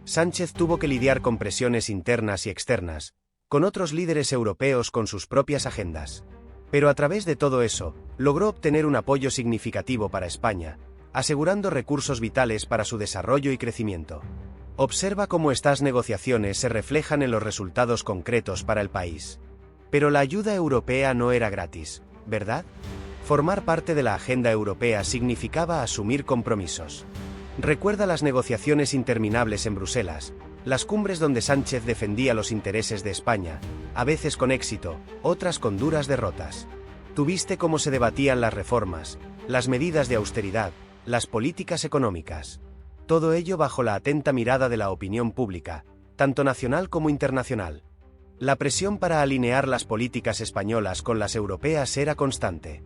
Sánchez tuvo que lidiar con presiones internas y externas, con otros líderes europeos con sus propias agendas. Pero a través de todo eso, logró obtener un apoyo significativo para España, asegurando recursos vitales para su desarrollo y crecimiento. Observa cómo estas negociaciones se reflejan en los resultados concretos para el país. Pero la ayuda europea no era gratis, ¿verdad? Formar parte de la agenda europea significaba asumir compromisos. Recuerda las negociaciones interminables en Bruselas, las cumbres donde Sánchez defendía los intereses de España, a veces con éxito, otras con duras derrotas. Tuviste cómo se debatían las reformas, las medidas de austeridad, las políticas económicas. Todo ello bajo la atenta mirada de la opinión pública, tanto nacional como internacional. La presión para alinear las políticas españolas con las europeas era constante.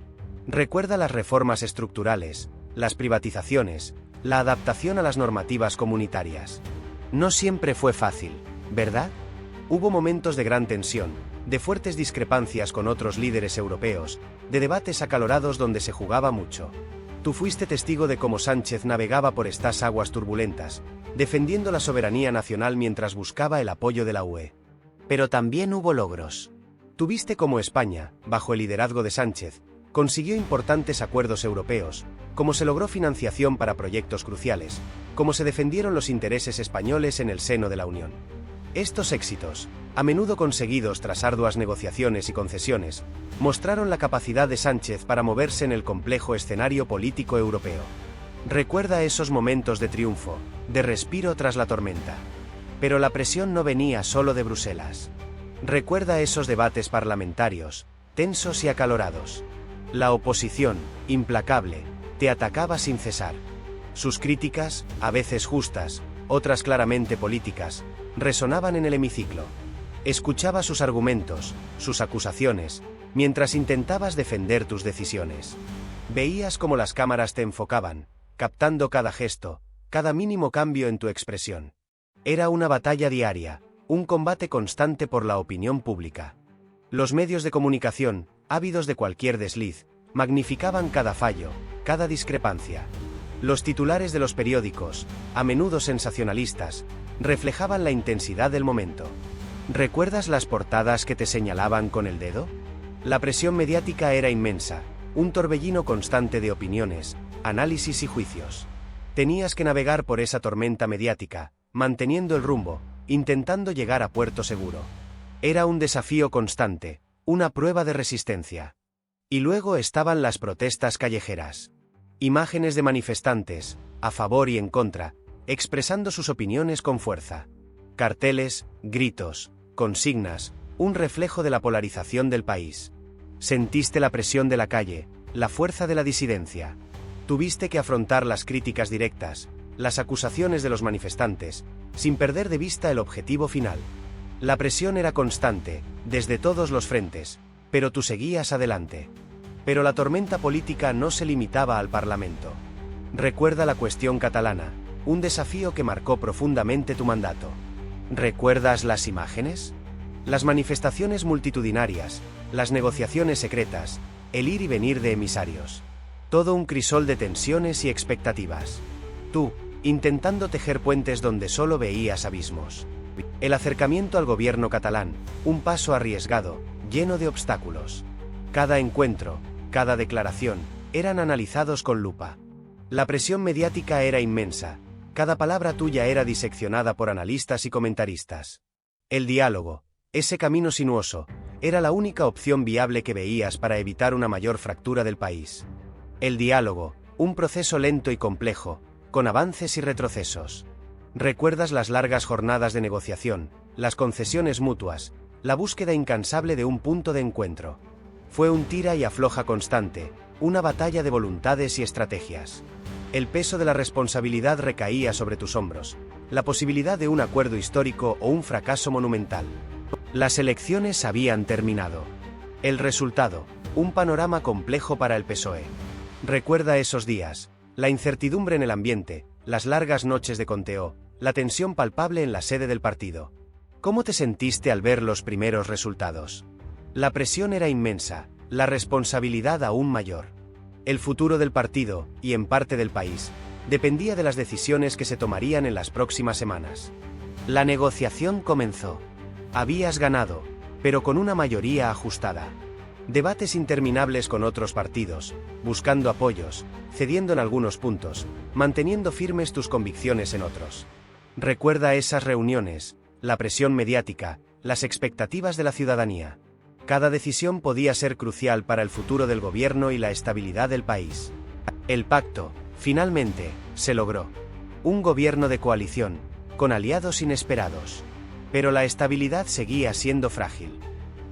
Recuerda las reformas estructurales, las privatizaciones, la adaptación a las normativas comunitarias. No siempre fue fácil, ¿verdad? Hubo momentos de gran tensión, de fuertes discrepancias con otros líderes europeos, de debates acalorados donde se jugaba mucho. Tú fuiste testigo de cómo Sánchez navegaba por estas aguas turbulentas, defendiendo la soberanía nacional mientras buscaba el apoyo de la UE. Pero también hubo logros. Tú viste cómo España, bajo el liderazgo de Sánchez, consiguió importantes acuerdos europeos, cómo se logró financiación para proyectos cruciales, cómo se defendieron los intereses españoles en el seno de la Unión. Estos éxitos, a menudo conseguidos tras arduas negociaciones y concesiones, mostraron la capacidad de Sánchez para moverse en el complejo escenario político europeo. Recuerda esos momentos de triunfo, de respiro tras la tormenta. Pero la presión no venía solo de Bruselas. Recuerda esos debates parlamentarios, tensos y acalorados. La oposición, implacable, te atacaba sin cesar. Sus críticas, a veces justas, otras claramente políticas, resonaban en el hemiciclo. Escuchaba sus argumentos, sus acusaciones, mientras intentabas defender tus decisiones. Veías cómo las cámaras te enfocaban, captando cada gesto, cada mínimo cambio en tu expresión. Era una batalla diaria, un combate constante por la opinión pública. Los medios de comunicación, ávidos de cualquier desliz, magnificaban cada fallo, cada discrepancia. Los titulares de los periódicos, a menudo sensacionalistas, reflejaban la intensidad del momento. ¿Recuerdas las portadas que te señalaban con el dedo? La presión mediática era inmensa, un torbellino constante de opiniones, análisis y juicios. Tenías que navegar por esa tormenta mediática, manteniendo el rumbo, intentando llegar a puerto seguro. Era un desafío constante, una prueba de resistencia. Y luego estaban las protestas callejeras. Imágenes de manifestantes, a favor y en contra, expresando sus opiniones con fuerza. Carteles, gritos, consignas, un reflejo de la polarización del país. Sentiste la presión de la calle, la fuerza de la disidencia. Tuviste que afrontar las críticas directas, las acusaciones de los manifestantes, sin perder de vista el objetivo final. La presión era constante, desde todos los frentes, pero tú seguías adelante. Pero la tormenta política no se limitaba al Parlamento. Recuerda la cuestión catalana, un desafío que marcó profundamente tu mandato. ¿Recuerdas las imágenes? Las manifestaciones multitudinarias, las negociaciones secretas, el ir y venir de emisarios. Todo un crisol de tensiones y expectativas. Tú, intentando tejer puentes donde solo veías abismos. El acercamiento al gobierno catalán, un paso arriesgado, lleno de obstáculos. Cada encuentro, cada declaración, eran analizados con lupa. La presión mediática era inmensa, cada palabra tuya era diseccionada por analistas y comentaristas. El diálogo, ese camino sinuoso, era la única opción viable que veías para evitar una mayor fractura del país. El diálogo, un proceso lento y complejo, con avances y retrocesos. ¿Recuerdas las largas jornadas de negociación, las concesiones mutuas, la búsqueda incansable de un punto de encuentro? Fue un tira y afloja constante, una batalla de voluntades y estrategias. El peso de la responsabilidad recaía sobre tus hombros, la posibilidad de un acuerdo histórico o un fracaso monumental. Las elecciones habían terminado. El resultado, un panorama complejo para el PSOE. Recuerda esos días, la incertidumbre en el ambiente, las largas noches de conteo, la tensión palpable en la sede del partido. ¿Cómo te sentiste al ver los primeros resultados? La presión era inmensa, la responsabilidad aún mayor. El futuro del partido, y en parte del país, dependía de las decisiones que se tomarían en las próximas semanas. La negociación comenzó. Habías ganado, pero con una mayoría ajustada. Debates interminables con otros partidos, buscando apoyos, cediendo en algunos puntos, manteniendo firmes tus convicciones en otros. Recuerda esas reuniones, la presión mediática, las expectativas de la ciudadanía. Cada decisión podía ser crucial para el futuro del gobierno y la estabilidad del país. El pacto, finalmente, se logró. Un gobierno de coalición, con aliados inesperados. Pero la estabilidad seguía siendo frágil.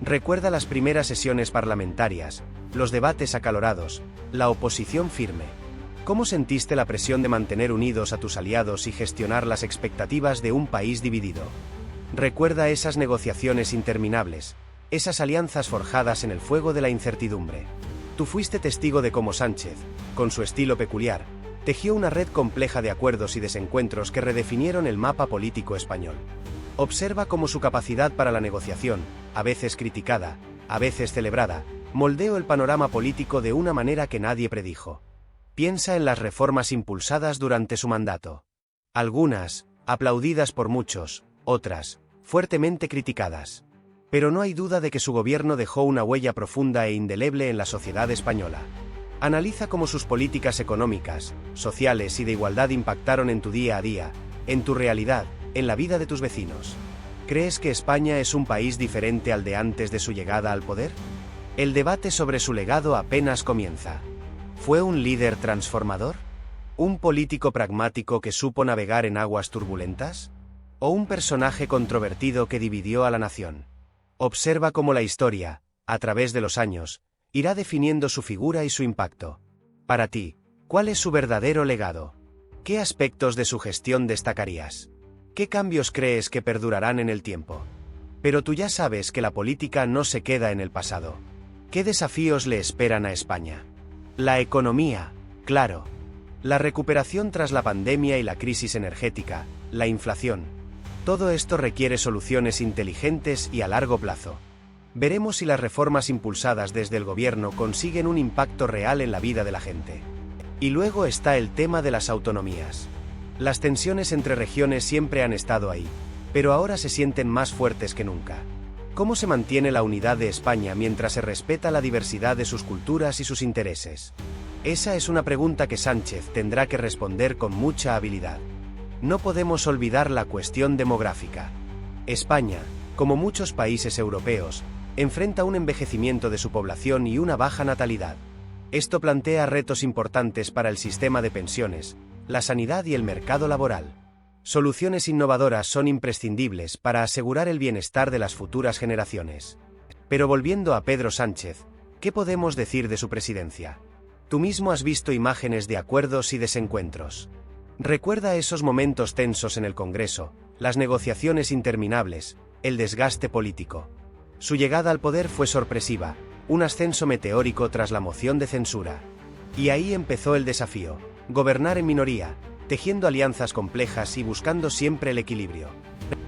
Recuerda las primeras sesiones parlamentarias, los debates acalorados, la oposición firme. ¿Cómo sentiste la presión de mantener unidos a tus aliados y gestionar las expectativas de un país dividido? Recuerda esas negociaciones interminables, esas alianzas forjadas en el fuego de la incertidumbre. Tú fuiste testigo de cómo Sánchez, con su estilo peculiar, tejió una red compleja de acuerdos y desencuentros que redefinieron el mapa político español. Observa cómo su capacidad para la negociación, a veces criticada, a veces celebrada, moldeó el panorama político de una manera que nadie predijo. Piensa en las reformas impulsadas durante su mandato. Algunas, aplaudidas por muchos, otras, fuertemente criticadas. Pero no hay duda de que su gobierno dejó una huella profunda e indeleble en la sociedad española. Analiza cómo sus políticas económicas, sociales y de igualdad impactaron en tu día a día, en tu realidad, en la vida de tus vecinos. ¿Crees que España es un país diferente al de antes de su llegada al poder? El debate sobre su legado apenas comienza. ¿Fue un líder transformador? ¿Un político pragmático que supo navegar en aguas turbulentas? ¿O un personaje controvertido que dividió a la nación? Observa cómo la historia, a través de los años, irá definiendo su figura y su impacto. Para ti, ¿cuál es su verdadero legado? ¿Qué aspectos de su gestión destacarías? ¿Qué cambios crees que perdurarán en el tiempo? Pero tú ya sabes que la política no se queda en el pasado. ¿Qué desafíos le esperan a España? La economía, claro. La recuperación tras la pandemia y la crisis energética, la inflación. Todo esto requiere soluciones inteligentes y a largo plazo. Veremos si las reformas impulsadas desde el gobierno consiguen un impacto real en la vida de la gente. Y luego está el tema de las autonomías. Las tensiones entre regiones siempre han estado ahí, pero ahora se sienten más fuertes que nunca. ¿Cómo se mantiene la unidad de España mientras se respeta la diversidad de sus culturas y sus intereses? Esa es una pregunta que Sánchez tendrá que responder con mucha habilidad. No podemos olvidar la cuestión demográfica. España, como muchos países europeos, enfrenta un envejecimiento de su población y una baja natalidad. Esto plantea retos importantes para el sistema de pensiones, la sanidad y el mercado laboral. Soluciones innovadoras son imprescindibles para asegurar el bienestar de las futuras generaciones. Pero volviendo a Pedro Sánchez, ¿qué podemos decir de su presidencia? Tú mismo has visto imágenes de acuerdos y desencuentros. Recuerda esos momentos tensos en el Congreso, las negociaciones interminables, el desgaste político. Su llegada al poder fue sorpresiva, un ascenso meteórico tras la moción de censura. Y ahí empezó el desafío, gobernar en minoría, tejiendo alianzas complejas y buscando siempre el equilibrio.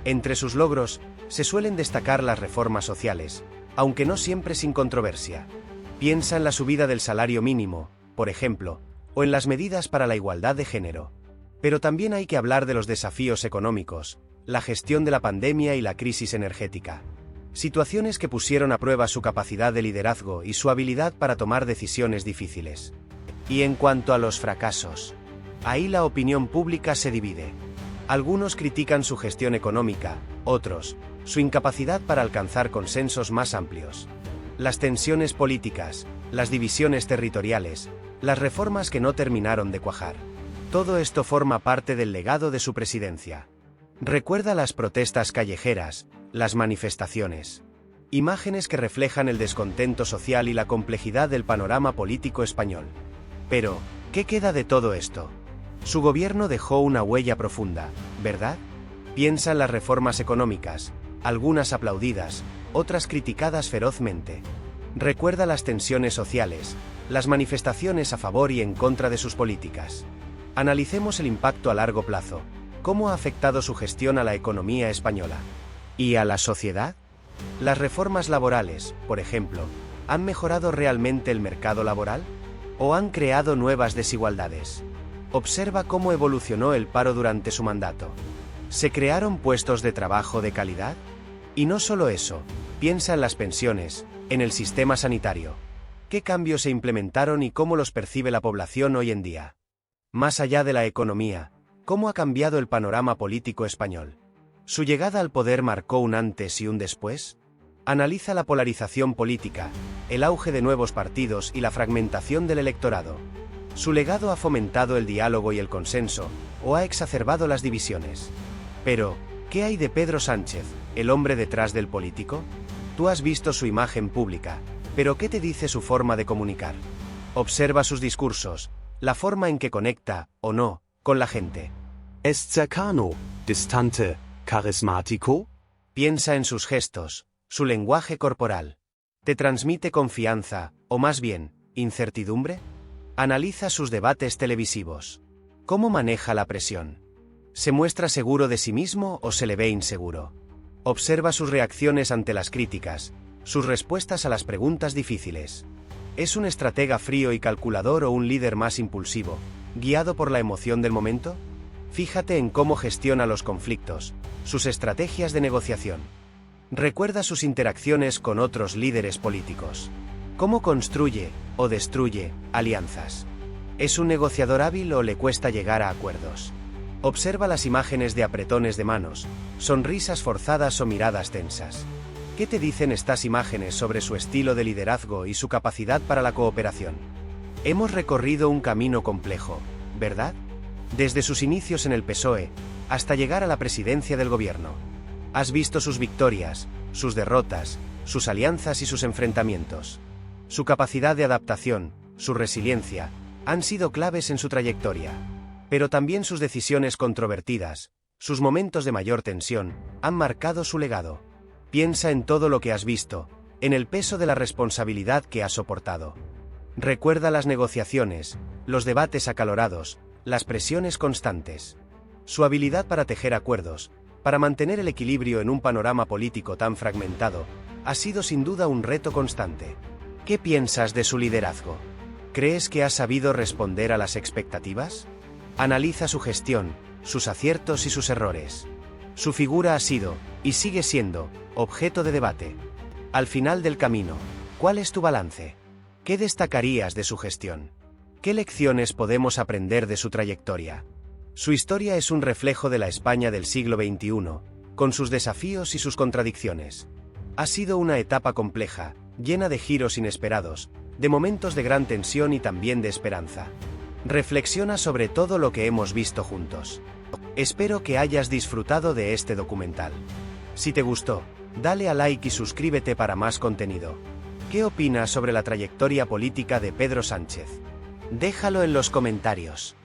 Entre sus logros, se suelen destacar las reformas sociales, aunque no siempre sin controversia. Piensa en la subida del salario mínimo, por ejemplo, o en las medidas para la igualdad de género. Pero también hay que hablar de los desafíos económicos, la gestión de la pandemia y la crisis energética. Situaciones que pusieron a prueba su capacidad de liderazgo y su habilidad para tomar decisiones difíciles. Y en cuanto a los fracasos, ahí la opinión pública se divide. Algunos critican su gestión económica, otros, su incapacidad para alcanzar consensos más amplios. Las tensiones políticas, las divisiones territoriales, las reformas que no terminaron de cuajar. Todo esto forma parte del legado de su presidencia. Recuerda las protestas callejeras, las manifestaciones. Imágenes que reflejan el descontento social y la complejidad del panorama político español. Pero, ¿qué queda de todo esto? Su gobierno dejó una huella profunda, ¿verdad? Piensa en las reformas económicas, algunas aplaudidas, otras criticadas ferozmente. Recuerda las tensiones sociales, las manifestaciones a favor y en contra de sus políticas. Analicemos el impacto a largo plazo, cómo ha afectado su gestión a la economía española. ¿Y a la sociedad? ¿Las reformas laborales, por ejemplo, han mejorado realmente el mercado laboral? ¿O han creado nuevas desigualdades? Observa cómo evolucionó el paro durante su mandato. ¿Se crearon puestos de trabajo de calidad? Y no solo eso, piensa en las pensiones, en el sistema sanitario. ¿Qué cambios se implementaron y cómo los percibe la población hoy en día? Más allá de la economía, ¿cómo ha cambiado el panorama político español? ¿Su llegada al poder marcó un antes y un después? Analiza la polarización política, el auge de nuevos partidos y la fragmentación del electorado. ¿Su legado ha fomentado el diálogo y el consenso, o ha exacerbado las divisiones? Pero, ¿qué hay de Pedro Sánchez, el hombre detrás del político? Tú has visto su imagen pública, pero ¿qué te dice su forma de comunicar? Observa sus discursos, la forma en que conecta, o no, con la gente. ¿Es cercano, distante, carismático? Piensa en sus gestos, su lenguaje corporal. ¿Te transmite confianza, o más bien, incertidumbre? Analiza sus debates televisivos. ¿Cómo maneja la presión? ¿Se muestra seguro de sí mismo o se le ve inseguro? Observa sus reacciones ante las críticas, sus respuestas a las preguntas difíciles. ¿Es un estratega frío y calculador o un líder más impulsivo, guiado por la emoción del momento? Fíjate en cómo gestiona los conflictos, sus estrategias de negociación. Recuerda sus interacciones con otros líderes políticos. ¿Cómo construye o destruye alianzas? ¿Es un negociador hábil o le cuesta llegar a acuerdos? Observa las imágenes de apretones de manos, sonrisas forzadas o miradas tensas. ¿Qué te dicen estas imágenes sobre su estilo de liderazgo y su capacidad para la cooperación? Hemos recorrido un camino complejo, ¿verdad? Desde sus inicios en el PSOE, hasta llegar a la presidencia del gobierno. Has visto sus victorias, sus derrotas, sus alianzas y sus enfrentamientos. Su capacidad de adaptación, su resiliencia, han sido claves en su trayectoria. Pero también sus decisiones controvertidas, sus momentos de mayor tensión, han marcado su legado. Piensa en todo lo que has visto, en el peso de la responsabilidad que has soportado. Recuerda las negociaciones, los debates acalorados, las presiones constantes. Su habilidad para tejer acuerdos, para mantener el equilibrio en un panorama político tan fragmentado, ha sido sin duda un reto constante. ¿Qué piensas de su liderazgo? ¿Crees que ha sabido responder a las expectativas? Analiza su gestión, sus aciertos y sus errores. Su figura ha sido, y sigue siendo, objeto de debate. Al final del camino, ¿cuál es tu balance? ¿Qué destacarías de su gestión? ¿Qué lecciones podemos aprender de su trayectoria? Su historia es un reflejo de la España del siglo XXI, con sus desafíos y sus contradicciones. Ha sido una etapa compleja, llena de giros inesperados, de momentos de gran tensión y también de esperanza. Reflexiona sobre todo lo que hemos visto juntos. Espero que hayas disfrutado de este documental. Si te gustó, dale a like y suscríbete para más contenido. ¿Qué opinas sobre la trayectoria política de Pedro Sánchez? Déjalo en los comentarios.